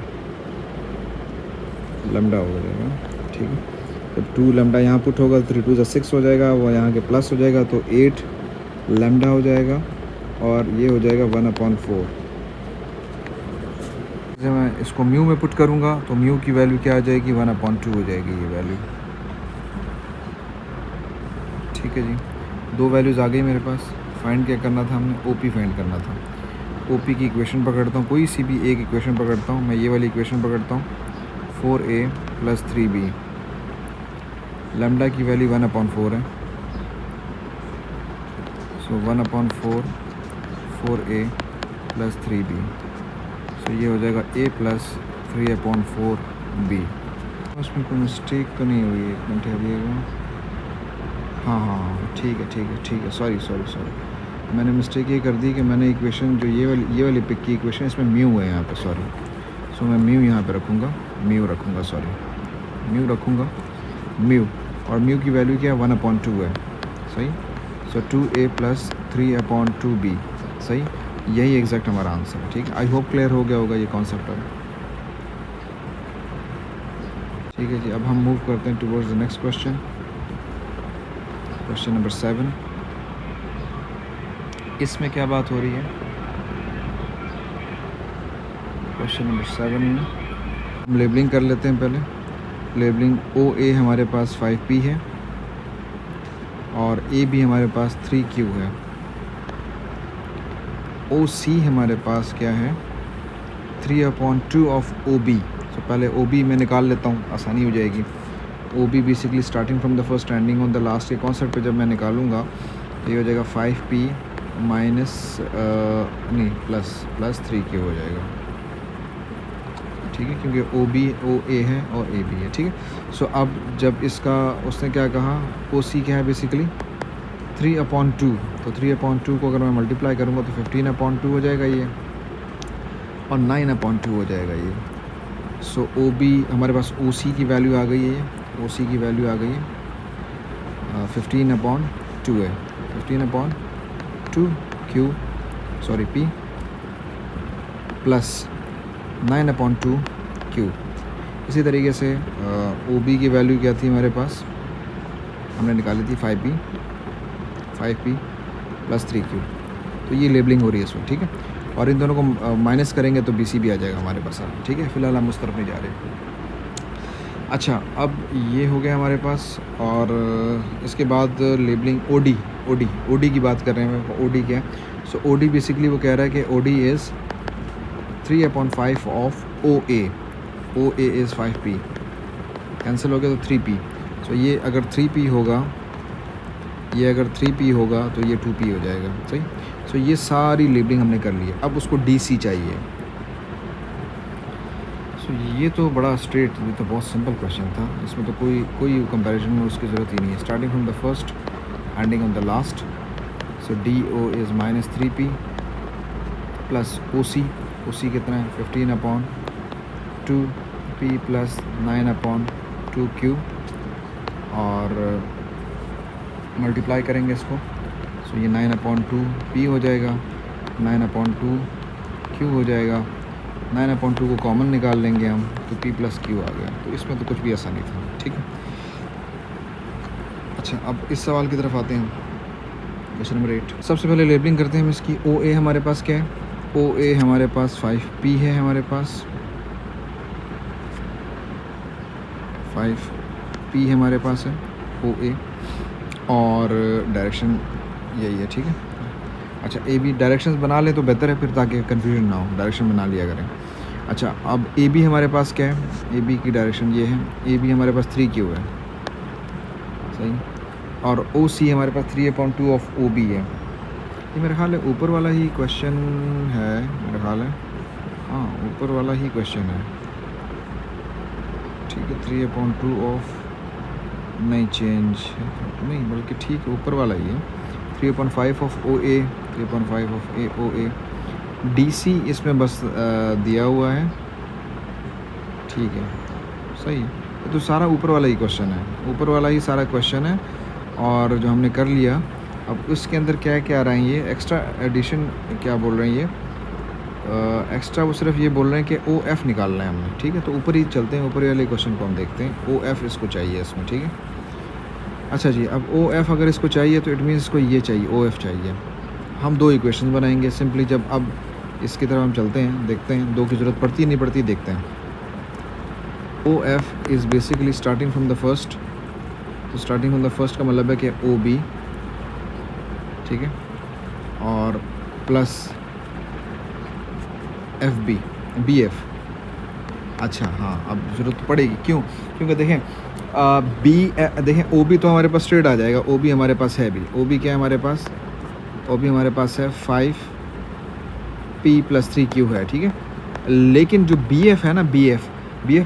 Speaker 2: लैम्डा हो जाएगा। ठीक है, तो 2 लैम्डा यहाँ पुट होगा, 3 2 ज़ा 6 हो जाएगा, वो यहाँ के प्लस हो जाएगा, तो 8 लैम्डा हो जाएगा, और ये हो जाएगा 1/4। जब मैं इसको म्यू में पुट करूँगा तो म्यू की वैल्यू क्या आ जाएगी, 1/2 हो जाएगी ये वैल्यू। ठीक है जी, 2 वैल्यूज़ आ गई मेरे पास। फाइंड क्या करना था हमने, ओपी फाइंड करना था। ओपी की इक्वेशन पकड़ता हूँ, कोई सी भी एक इक्वेशन पकड़ता हूँ मैं, ये वाली इक्वेशन पकड़ता हूँ, 4a + 3b। लैम्डा की वैल्यू 1/4 है, सो 1/4 4a + 3b। सो ये हो जाएगा a + 3/4b। उसमें कोई मिस्टेक तो नहीं हुई, एक मिनट ठहरिएगा। हाँ, ठीक है, सॉरी, मैंने मिस्टेक ये कर दी कि मैंने इक्वेशन जो ये वाली पिक की इक्वेशन, इसमें म्यू है यहाँ पे, सॉरी। सो मैं म्यू यहाँ पे रखूँगा, म्यू रखूँगा, और म्यू की वैल्यू क्या है, 1/2 है। सही। सो 2a + 3/2b। सही, यही एग्जैक्ट हमारा आंसर है। ठीक है, आई होप क्लियर हो गया होगा ये कॉन्सेप्ट अब। ठीक है जी, अब हम मूव करते हैं towards the next question, question number 7। इसमें क्या बात हो रही है, क्वेश्चन नंबर 7 में हम लेबलिंग कर लेते हैं पहले। लेबलिंग OA हमारे पास 5P है, और AB हमारे पास 3Q है। OC हमारे पास क्या है, 3/2 ऑफ OB। तो पहले OB मैं निकाल लेता हूँ, आसानी हो जाएगी। OB basically starting from the first ending on the last के कॉन्सेप्ट पे जब मैं निकालूंगा तो ये हो जाएगा 5P माइनस प्लस 3Q हो जाएगा। ठीक है, क्योंकि OB OA है और AB है। ठीक है, सो अब जब इसका उसने क्या कहा, OC क्या है बेसिकली 3/2, तो 3/2 को अगर मैं मल्टीप्लाई करूँगा तो 15/2 हो जाएगा ये, और 9/2 हो जाएगा ये। सो OB हमारे पास OC की वैल्यू आ गई है, OC की वैल्यू आ गई है 15/2 है, 15/2 P प्लस 9/2 Q। इसी तरीके से OB की वैल्यू क्या थी हमारे पास, हमने निकाली थी 5P + 3Q। तो ये लेबलिंग हो रही है इसमें। ठीक है, और इन दोनों को माइनस करेंगे तो BC भी आ जाएगा हमारे पास। ठीक है, फ़िलहाल हम उस तरफ नहीं जा रहे। अच्छा, अब ये हो गया हमारे पास, और इसके बाद लेबलिंग OD की बात कर रहे हैं। OD क्या है, सो OD बेसिकली वो कह रहा है कि OD is 3/5 of OA is 5P, cancel हो गया तो 3P। सो ये अगर 3P होगा, तो ये 2P हो जाएगा। सही। सो ये सारी लेबलिंग हमने कर ली है, अब उसको DC चाहिए। सो ये तो बड़ा स्ट्रेट, ये तो बहुत सिंपल क्वेश्चन था, इसमें तो कोई कंपैरिजन में उसकी ज़रूरत ही नहीं है। Starting from the first ending on the last. So DO is -3P plus OC कितना है, 15/2 P प्लस 9/2 Q, और मल्टीप्लाई करेंगे इसको। सो ये 9/2 P हो जाएगा, 9/2 Q हो जाएगा, 9/2 को कॉमन निकाल लेंगे हम, तो P + Q आ गया। तो इसमें तो कुछ भी आसानी था। ठीक है, अच्छा अब इस सवाल की तरफ आते हैं। Question number 8। सबसे पहले लेबलिंग करते हैं हम इसकी। ओ ए हमारे पास क्या है? ओ ए हमारे पास 5p है, हमारे पास 5p हमारे पास है ओ ए, और डायरेक्शन यही है, ठीक है। अच्छा, ए बी डायरेक्शंस बना लें तो बेहतर है फिर, ताकि कन्फ्यूजन ना हो, डायरेक्शन बना लिया करें। अच्छा, अब ए बी हमारे पास क्या है? ए बी की डायरेक्शन ये है। ए बी हमारे पास 3q है, सही। और ओ सी हमारे पास 3/2 ऑफ ओ बी है। ये मेरा ख्याल है ऊपर वाला ही क्वेश्चन है, मेरा ख्याल है, हाँ ऊपर वाला ही क्वेश्चन है, ठीक है। 3/2 ऑफ नहीं, चेंज नहीं, बल्कि ठीक ऊपर वाला ही है। 3/5 of O A, 3/5 of A O A. D C इसमें बस दिया हुआ है, ठीक है, सही है। तो सारा ऊपर वाला ही क्वेश्चन है, ऊपर वाला ही सारा क्वेश्चन है, और जो हमने कर लिया। अब इसके अंदर क्या क्या आ रहा है? ये एक्स्ट्रा एडिशन क्या बोल रहे हैं ये? एक्स्ट्रा वो सिर्फ ये बोल रहे हैं कि ओ एफ़ निकालना है हमने, ठीक है। तो ऊपर ही चलते हैं, ऊपर वाले क्वेश्चन को हम देखते हैं। ओ एफ़ इसको चाहिए इसमें, ठीक है। अच्छा जी, अब ओ एफ़ अगर इसको चाहिए तो इट मीन्स इसको ये चाहिए, ओ एफ़ चाहिए। हम दो इक्वेशन बनाएंगे सिंपली। जब अब इसकी तरफ हम चलते हैं, देखते हैं दो की ज़रूरत पड़ती है नहीं पड़ती, देखते हैं। O F is basically starting from the first, तो स्टार्टिंग फ्रॉम द फर्स्ट का मतलब है कि ओ बी, ठीक है, और plus F B, B F. अच्छा हाँ, अब ज़रूरत पड़ेगी, क्यों? क्योंकि देखें बी देखें ओ बी तो हमारे पास स्ट्रेट आ जाएगा, ओ बी हमारे पास है भी। ओ बी क्या है हमारे पास? ओ बी हमारे पास है 5p + 3q है, ठीक है। लेकिन जो बी एफ़ है ना, B F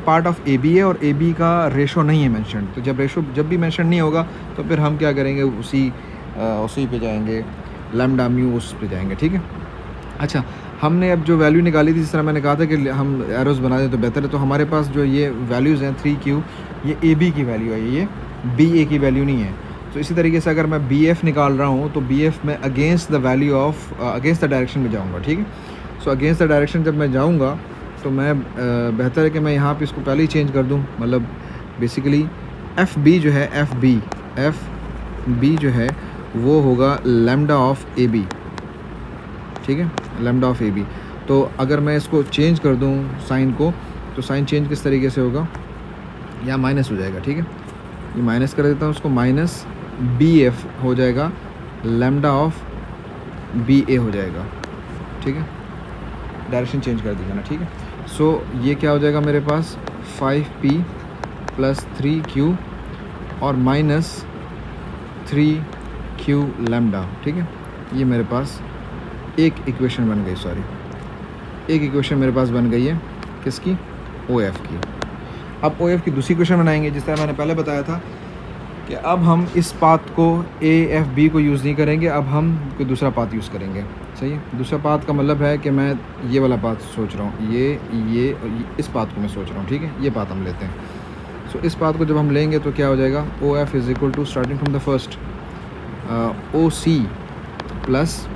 Speaker 2: part of A B है, और ए बी का रेशो नहीं है मेंशन। तो जब रेशो जब भी मेंशन नहीं होगा तो फिर हम क्या करेंगे, उसी पे जाएंगे, लैम्डा म्यू उस पे जाएंगे, ठीक है। अच्छा, हमने अब जो वैल्यू निकाली थी, जिस तरह मैंने कहा था कि हम एरोज़ बना दें तो बेहतर है, तो हमारे पास जो ये वैल्यूज़ हैं 3q, ये ए बी की वैल्यू है, ये बी ए की वैल्यू नहीं है। तो इसी तरीके से अगर मैं बी एफ़ निकाल रहा हूँ तो बी एफ़ में against the value of against the direction में जाऊँगा, ठीक है। सो अगेंस्ट द डायरेक्शन जब मैं जाऊँगा तो मैं बेहतर है कि मैं यहाँ पे इसको पहले ही चेंज कर दूँ। मतलब बेसिकली एफ़ बी जो है, एफ़ बी जो है वो होगा लैम्डा ऑफ ए बी, ठीक है, लैम्डा ऑफ ए बी। तो अगर मैं इसको चेंज कर दूँ साइन को, तो साइन चेंज किस तरीके से होगा? यहाँ माइनस हो जाएगा, ठीक है। ये माइनस कर देता हूँ उसको, माइनस बी एफ़ हो जाएगा, लैम्डा ऑफ बी ए हो जाएगा, ठीक है। डायरेक्शन चेंज कर दीजिए ना, ठीक है। सो ये क्या हो जाएगा मेरे पास? 5p + 3q और माइनस 3q लैम्डा, ठीक है। ये मेरे पास एक इक्वेशन बन गई, एक इक्वेशन मेरे पास बन गई है, किसकी? ओ एफ़ की। अब ओ एफ़ की दूसरी इक्वेशन बनाएंगे, जिस तरह मैंने पहले बताया था कि अब हम इस पाथ को ए एफ बी को यूज़ नहीं करेंगे, अब हम कोई दूसरा पाथ यूज़ करेंगे, सही है। दूसरा पाथ का मतलब है कि मैं ये वाला पाथ सोच रहा हूँ, ये इस पाथ को मैं सोच रहा हूँ, ठीक है। ये पाथ हम लेते हैं। सो इस पाथ को जब हम लेंगे तो क्या हो जाएगा? O F is equal to starting from the first O C plus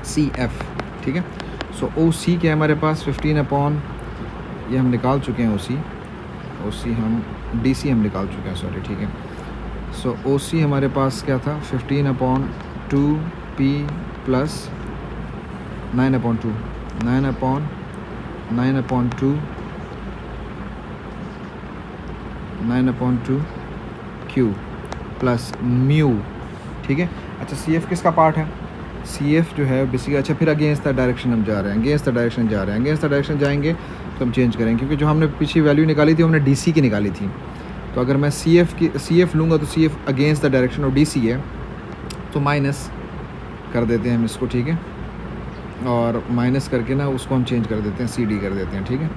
Speaker 2: C F, ठीक है। सो ओ सी क्या है हमारे पास? 15 ये हम निकाल चुके हैं, ओ सी हम डी सी हम निकाल चुके हैं, सॉरी, ठीक है। सो ओ सी हमारे पास क्या था? 15/2p + 9/2 9/2q प्लस म्यू, ठीक है। अच्छा, सी एफ़ किसका पार्ट है? सी एफ़ जो है बेसिकली, अच्छा फिर अगेंस्ट द डायरेक्शन हम जा रहे हैं, अगेंस्ट द डायरेक्शन जाएंगे तो हम चेंज करेंगे, क्योंकि जो हमने पीछे वैल्यू निकाली थी हमने डी सी की निकाली थी। तो अगर मैं सी एफ़ लूँगा तो C F against the direction of D C है, तो माइनस कर देते हैं हम इसको, ठीक है। और माइनस करके ना उसको हम चेंज कर देते हैं, सी डी कर देते हैं, ठीक है।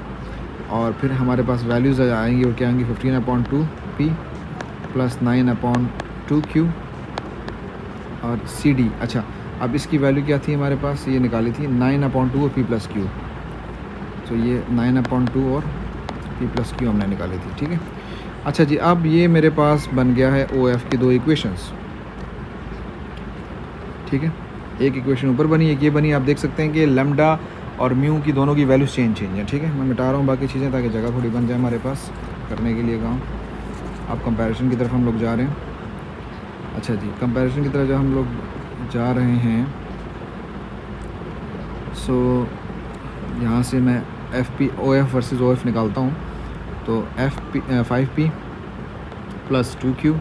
Speaker 2: और फिर हमारे पास वैल्यूज़ आएंगी, और क्या आएंगी? 15/2p + 9/2q और सी डी। अच्छा, अब इसकी वैल्यू क्या थी हमारे पास? ये निकाली थी 9/2 p + q। तो ये 9/2 और p + q हमने निकाली थी, ठीक है। अच्छा जी, अब ये मेरे पास बन गया है ओ एफ़ की दो इक्वेशंस, ठीक है। एक इक्वेशन ऊपर बनी, एक ये बनी। आप देख सकते हैं कि लैम्डा और म्यू की दोनों की वैल्यूज़ चेंज है, ठीक है। मैं मिटा रहा हूँ बाकी चीज़ें ताकि जगह थोड़ी बन जाए हमारे पास करने के लिए काम। अब कंपैरिजन की तरफ हम लोग जा रहे हैं। अच्छा जी, कंपैरिजन की तरफ जब हम लोग जा रहे हैं। सो यहाँ से मैं OF वर्सेस OF निकालता हूँ। तो 5P plus 2Q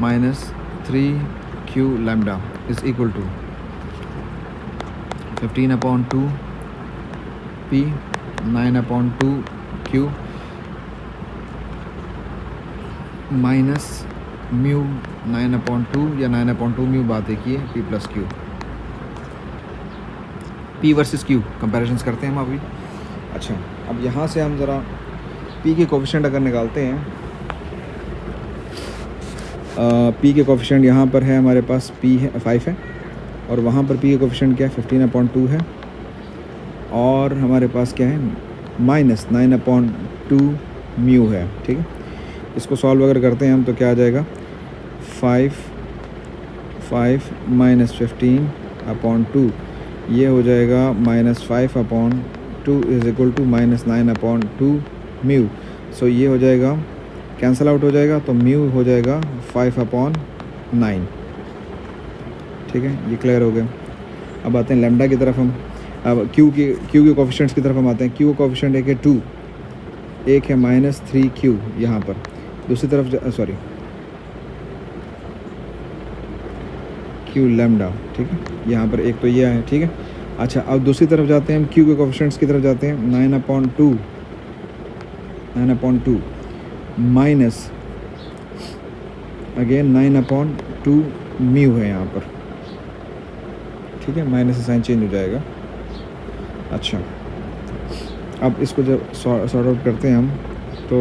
Speaker 2: minus 3Q lambda is equal to 15/2 P 9/2 Q minus mu 9/2 या 9/2 म्यू बात एक ही है, P plus Q। P versus Q comparisons करते हैं हम अभी। अच्छा, अब यहाँ से हम ज़रा P के कोफिशिएंट अगर निकालते हैं, P के कोफिशिएंट यहाँ पर है हमारे पास P है 5 है, और वहाँ पर P के कोफिशिएंट क्या है 15/2 है, और हमारे पास क्या है माइनस 9/2 म्यू है। ठीक है, इसको सॉल्व अगर करते हैं हम तो क्या आ जाएगा 5 माइनस 15/2, ये हो जाएगा -5/2 इज़ इक्वल टू -9/2 म्यू। सो ये हो जाएगा, कैंसिल आउट हो जाएगा, तो म्यू हो जाएगा 5/9। ठीक है, ये क्लियर हो गया। अब आते हैं लैम्डा की तरफ हम। अब Q के कोफिशिएंट्स की तरफ हम आते हैं। Q का कोफिशिएंट एक है 2, एक है -3Q यहाँ पर, दूसरी तरफ सॉरी Q लैम्डा। ठीक है, यहाँ पर एक तो ये है। ठीक है, अच्छा अब दूसरी तरफ जाते हैं हम, Q के कोफिशिएंट्स की तरफ जाते हैं। 9/2 माइनस अगेन 9/2 म्यू है यहाँ पर। ठीक है, माइनस से साइन चेंज हो जाएगा। अच्छा, अब इसको जब सॉर्ट आउट करते हैं हम तो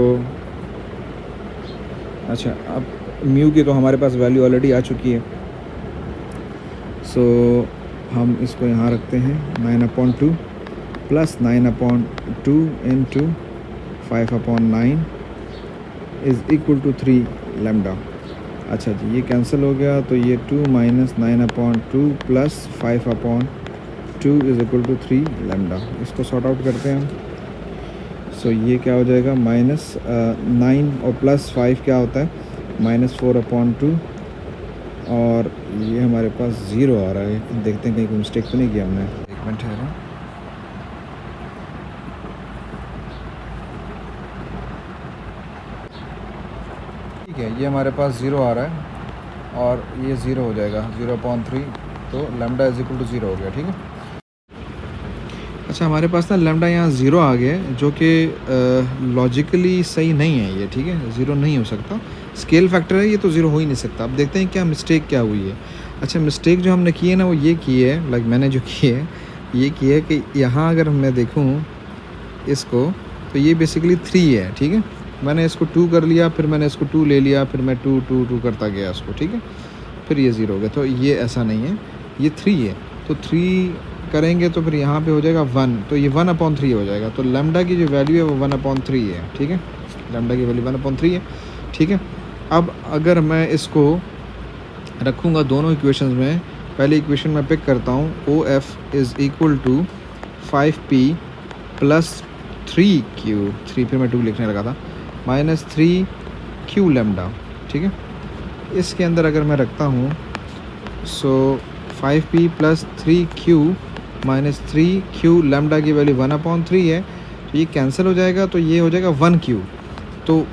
Speaker 2: अच्छा, अब म्यू की तो हमारे पास वैल्यू ऑलरेडी आ चुकी है। सो हम इसको यहाँ रखते हैं 9/2 plus 9/2 into 5/9 is equal to 3 lambda. अच्छा जी, ये कैंसिल हो गया, तो ये 2 minus 9/2 plus 5/2 is equal to 3 lambda. इसको सॉर्ट आउट करते हैं हम। सो ये क्या हो जाएगा -9 और प्लस 5 क्या होता है -4/2, और ये हमारे पास 0 आ रहा है। देखते हैं कहीं कोई मिस्टेक तो नहीं किया हमने। एक मिनट है। ठीक है, ये हमारे पास 0 आ रहा है और ये 0 हो जाएगा 0/3, तो लैम्डा इज इक्वल टू 0 हो गया। ठीक है, अच्छा हमारे पास ना लैम्डा यहाँ 0 आ गया है, जो कि लॉजिकली सही नहीं है ये। ठीक है, 0 नहीं हो सकता, स्केल फैक्टर है ये, तो 0 हो ही नहीं सकता। अब देखते हैं क्या मिस्टेक क्या हुई है। अच्छा, मिस्टेक जो हमने की है ना वो ये की है, लाइक मैंने जो की है ये की है कि यहाँ अगर मैं देखूँ इसको तो ये बेसिकली 3 है। ठीक है, मैंने इसको 2 कर लिया, फिर मैंने इसको 2 ले लिया, फिर मैं 2 करता गया इसको। ठीक है, फिर ये 0 हो गया, तो ये ऐसा नहीं है, ये 3 है। तो 3 करेंगे तो फिर यहाँ पे हो जाएगा 1, तो ये 1/3 हो जाएगा। तो लैम्डा की जो वैल्यू है वो 1/3 है। ठीक है, लैम्डा की वैल्यू 1/3 है। ठीक है, अब अगर मैं इसको रखूँगा दोनों इक्वेशंस में, पहले इक्वेशन में पिक करता हूँ OF is equal to 5P plus 3Q, 3 फिर मैं 2 लिखने लगा था, माइनस 3Q लैम्डा। ठीक है, इसके अंदर अगर मैं रखता हूँ सो 5P plus 3Q minus 3Q lambda की वैल्यू 1/3 है, तो ये कैंसिल हो जाएगा, तो ये हो जाएगा 1Q, तो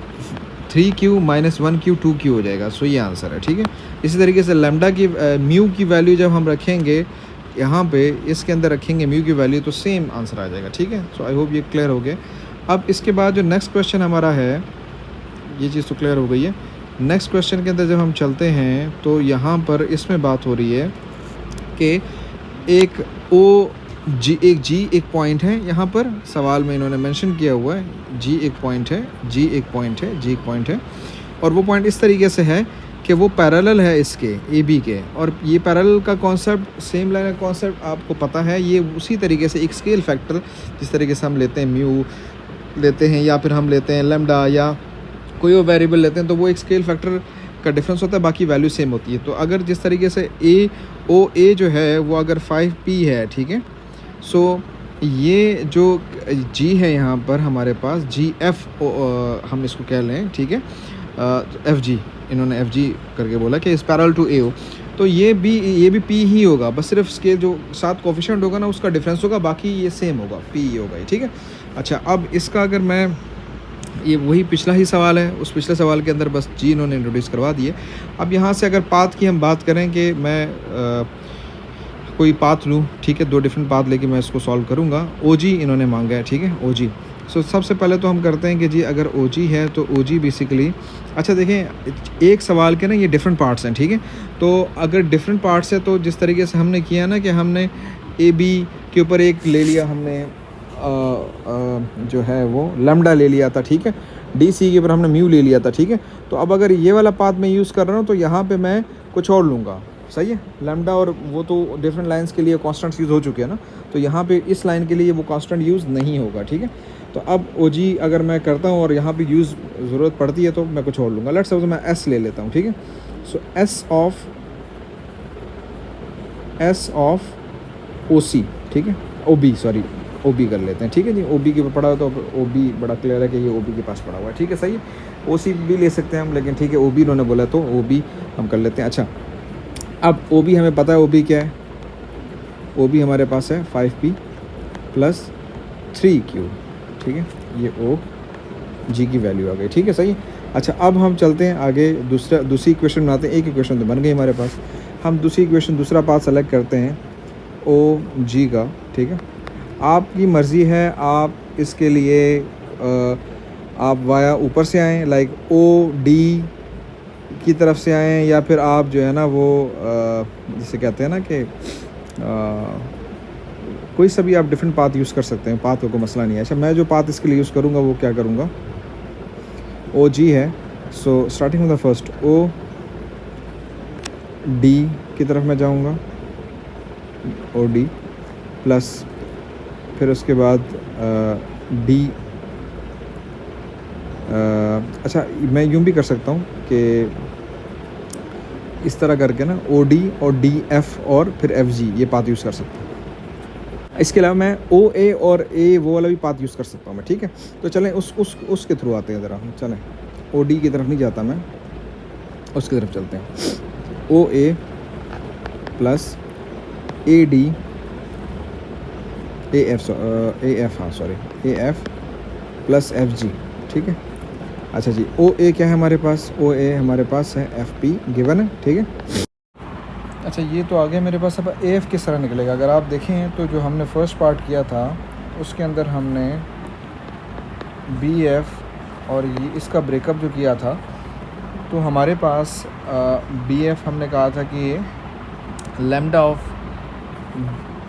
Speaker 2: 3Q माइनस 1Q 2Q हो जाएगा। सो ये आंसर है। ठीक है, इसी तरीके से लैम्डा की म्यू की वैल्यू जब हम रखेंगे यहाँ पे, इसके अंदर रखेंगे म्यू की वैल्यू, तो सेम आंसर आ जाएगा। ठीक है, सो आई होप ये क्लियर हो गया। अब इसके बाद जो नेक्स्ट क्वेश्चन हमारा है, ये चीज़ तो क्लियर हो गई है। नेक्स्ट क्वेश्चन के अंदर जब हम चलते हैं तो यहाँ पर इसमें बात हो रही है कि एक एक पॉइंट है, यहाँ पर सवाल में इन्होंने मेंशन किया हुआ है G एक पॉइंट है, और वो पॉइंट इस तरीके से है कि वो पैरेलल है इसके AB के, और ये पैरेलल का कॉन्सेप्ट, सेम लाइन का कॉन्सेप्ट आपको पता है। ये उसी तरीके से एक स्केल फैक्टर, जिस तरीके से हम लेते हैं म्यू लेते हैं, या फिर हम लेते हैं लैम्डा, या कोई और वेरिएबल लेते हैं, तो वो एक स्केल फैक्टर का डिफरेंस होता है, बाकी वैल्यू सेम होती है। तो अगर जिस तरीके से OA जो है वो अगर 5P है, ठीक है, सो ये जो G है यहाँ पर हमारे पास GF हम इसको कह लें। ठीक है, FG, इन्होंने FG करके बोला कि इस पैरेलल टू AO, तो ये भी पी ही होगा, बस सिर्फ इसके जो साथ कोफिशिएंट होगा ना उसका डिफरेंस होगा, बाकी ये सेम होगा, पी ही होगा ये, ठीक है। अच्छा, अब इसका अगर मैं, ये वही पिछला ही सवाल है, उस पिछले सवाल के अंदर बस जी इन्होंने इंट्रोड्यूस करवा दिए। अब यहाँ से अगर पाथ की हम बात करें कि मैं कोई पाथ लूँ, ठीक है, 2 डिफरेंट पाथ लेके मैं इसको सॉल्व करूँगा। ओजी इन्होंने मांगा है, ठीक है, ओजी। सो सबसे पहले तो हम करते हैं कि जी अगर ओजी है तो ओजी बेसिकली, अच्छा देखें एक सवाल के ना ये डिफरेंट पार्ट्स हैं, ठीक है। तो अगर डिफरेंट पार्ट्स है तो जिस तरीके से हमने किया ना कि हमने ए बी के ऊपर एक ले लिया हमने जो है वो लैम्डा ले लिया था, ठीक है, डी सी के ऊपर हमने म्यू ले लिया था, ठीक है। तो अब अगर ये वाला पाथ मैं यूज़ कर रहा हूँ तो यहाँ पे मैं कुछ और लूँगा, सही है। लैम्डा और वो तो डिफरेंट लाइंस के लिए कांस्टेंट्स यूज़ हो चुके हैं ना, तो यहाँ पे इस लाइन के लिए वो कांस्टेंट यूज़ नहीं होगा, ठीक है। तो अब ओजी अगर मैं करता हूँ और यहाँ पे यूज़ ज़रूरत पड़ती है तो मैं कुछ और लूँगा। लेट्स सपोज मैं एस ले लेता हूँ, ठीक है। सो एस ऑफ ओ सी, ठीक है, O B, sorry O B कर लेते हैं, ठीक है जी। ओ बी के ऊपर पड़ा हुआ तो ओ बी बड़ा क्लियर है कि ये ओ बी के पास पड़ा हुआ है, ठीक है, सही है। ओ सी भी ले सकते हैं हम, लेकिन ठीक है ओ बी उन्होंने बोला तो ओ बी हम कर लेते हैं। अच्छा, अब ओ बी हमें पता है, ओ बी क्या है, ओ बी हमारे पास है 5p + 3q, ठीक है, ये ओ जी की वैल्यू आ गई, ठीक है, सही है। अच्छा, अब हम चलते हैं आगे, दूसरी इक्वेशन बनाते हैं। एक इक्वेशन तो बन गई हमारे पास, हम दूसरी इक्वेशन दूसरा पाथ सेलेक्ट करते हैं ओ जी का, ठीक है। आपकी मर्ज़ी है, आप इसके लिए आप वाया ऊपर से आएँ, लाइक ओ डी की तरफ से आएँ, या फिर आप जो है ना वो जिसे कहते हैं ना कि कोई सा भी आप डिफरेंट पाथ यूज़ कर सकते हैं, पाथ का कोई मसला नहीं है। अच्छा, मैं जो पाथ इसके लिए यूज़ करूँगा वो क्या करूँगा, ओ जी है, so starting from the first O D की तरफ मैं जाऊँगा, ओ डी प्लस फिर उसके बाद डी, अच्छा मैं यूँ भी कर सकता हूँ कि इस तरह करके ना ओ डी और डी एफ और फिर एफ जी ये पाथ यूज़ कर सकता हूँ। इसके अलावा मैं ओ ए और ए वो वाला भी पाथ यूज़ कर सकता हूँ मैं, ठीक है। तो चलें उसके थ्रू आते हैं ज़रा, चलें ओ डी की तरफ नहीं जाता मैं, उसकी तरफ चलते हैं। O A plus A D A F हाँ sorry A F plus F G, ठीक है। अच्छा जी, ओ ए क्या है हमारे पास, ओ ए हमारे पास है एफ पी गिवन है, ठीक है। अच्छा, ये तो आ गया मेरे पास। अब ए एफ किस तरह निकलेगा, अगर आप देखें तो जो हमने फ़र्स्ट पार्ट किया था उसके अंदर हमने बी एफ और ये इसका ब्रेकअप जो किया था, तो हमारे पास बी एफ हमने कहा था कि ये लैम्डा ऑफ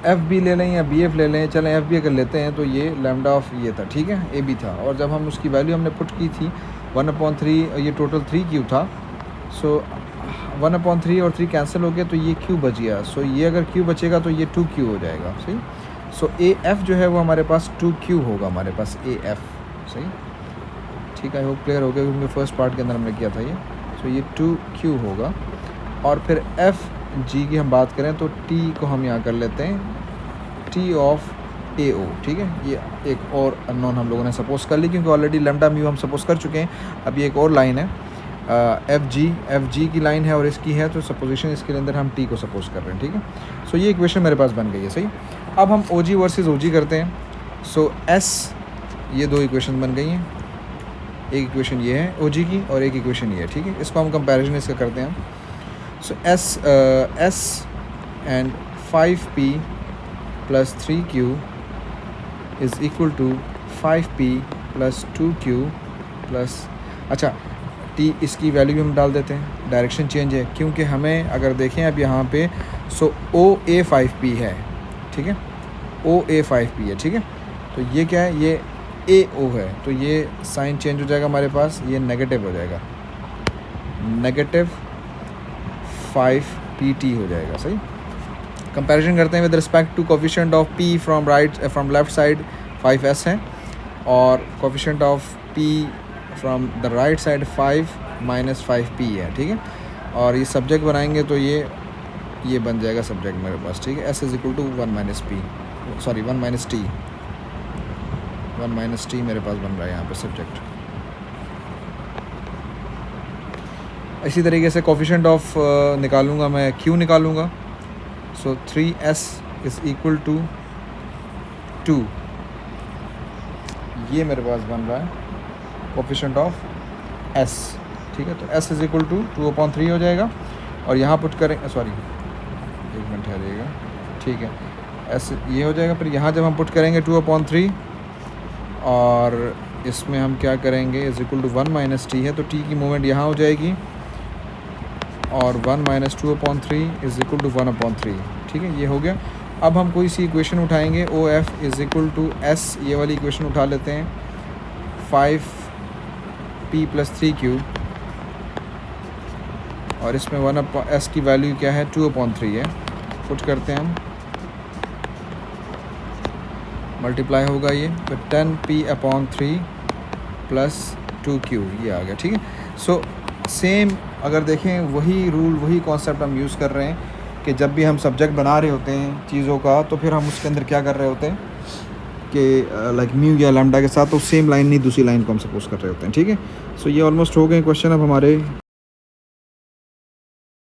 Speaker 2: एफ बी ले लें या बी एफ ले लें, चलें एफ बी अगर लेते हैं तो ये लैम्डा ऑफ ये था, ठीक है, ए बी था। और जब हम उसकी वैल्यू हमने पुट की थी 1/3, ये टोटल 3q था। सो 1/3 और 3 कैंसिल हो गया तो ये q बच गया। सो ये अगर q बचेगा तो ये 2q हो जाएगा, सही। सो ए एफ जो है वो हमारे पास 2q होगा, हमारे पास ए एफ, सही, ठीक है। आई होप क्लियर हो गया क्योंकि फर्स्ट पार्ट के अंदर हमने किया था ये। सो ये 2q होगा। और फिर एफ जी की हम बात करें तो टी को हम यहाँ कर लेते हैं टी ऑफ ए ओ, ठीक है। ये एक और अननोन हम लोगों ने सपोज कर ली क्योंकि ऑलरेडी लैम्डा म्यू हम सपोज कर चुके हैं। अब ये एक और लाइन है एफ जी की लाइन है और इसकी है, तो सपोजिशन इसके अंदर हम टी को सपोज कर रहे हैं, ठीक है। सो ये इक्वेशन मेरे पास बन गई है, सही। अब हम ओ जी वर्सेज ओ जी करते हैं। सो एस, ये 2 इक्वेशन बन गई हैं, एक इक्वेशन ये है ओ जी की और एक इक्वेशन ये है, ठीक है। इसको हम कंपेरिजन इसका करते हैं। So S and 5p plus 3q is equal to 5p plus 2q plus, अच्छा t इसकी वैल्यू भी हम डाल देते हैं, डायरेक्शन चेंज है क्योंकि हमें अगर देखें अब यहाँ पे सो ओ ए 5p है, ठीक है, ओ ए 5p है, ठीक है। तो ये क्या है, ये ए ओ है, तो ये साइन चेंज हो जाएगा हमारे पास, ये नेगेटिव हो जाएगा, नेगेटिव 5pt हो जाएगा, सही। कंपैरिजन करते हैं with respect to coefficient of p from left side 5s है और coefficient of p from the right side 5 - 5p है, ठीक है। और ये सब्जेक्ट बनाएंगे तो ये बन जाएगा सब्जेक्ट मेरे पास, ठीक है। s = 1 - p, sorry 1 - t, 1 - t मेरे पास बन रहा है यहाँ पे सब्जेक्ट। इसी तरीके से कोफिशिएंट ऑफ निकालूंगा मैं, Q निकालूंगा। सो 3s इज़ इक्वल टू 2, ये मेरे पास बन रहा है कोफिशिएंट ऑफ s, ठीक है। तो s इज़ इक्वल टू 2/3 हो जाएगा, और यहाँ पुट करें, सॉरी 1 मिनट ठहरिएगा, ठीक है, s ये हो जाएगा। फिर यहाँ जब हम पुट करेंगे 2/3, और इसमें हम क्या करेंगे, is equal to 1 minus t है, तो t की मूवमेंट यहाँ हो जाएगी, और 1 माइनस 2/3 इज़ इक्वल टू 1/3, ठीक है, ये हो गया। अब हम कोई सी इक्वेशन उठाएंगे, OF is equal to s, ये वाली इक्वेशन उठा लेते हैं, 5p + 3q, और इसमें 1/s की वैल्यू क्या है, 2/3 है, पुट करते हैं हम, मल्टीप्लाई होगा ये, तो 10p/3 + 2q, ये आ गया, ठीक है। सो सेम अगर देखें, वही रूल, वही कॉन्सेप्ट हम यूज़ कर रहे हैं कि जब भी हम सब्जेक्ट बना रहे होते हैं चीज़ों का, तो फिर हम उसके अंदर क्या कर रहे होते हैं कि लाइक म्यू या लैम्डा के साथ तो सेम लाइन नहीं, दूसरी लाइन को हम सपोज कर रहे होते हैं, ठीक है। सो ये ऑलमोस्ट हो गए क्वेश्चन अब हमारे।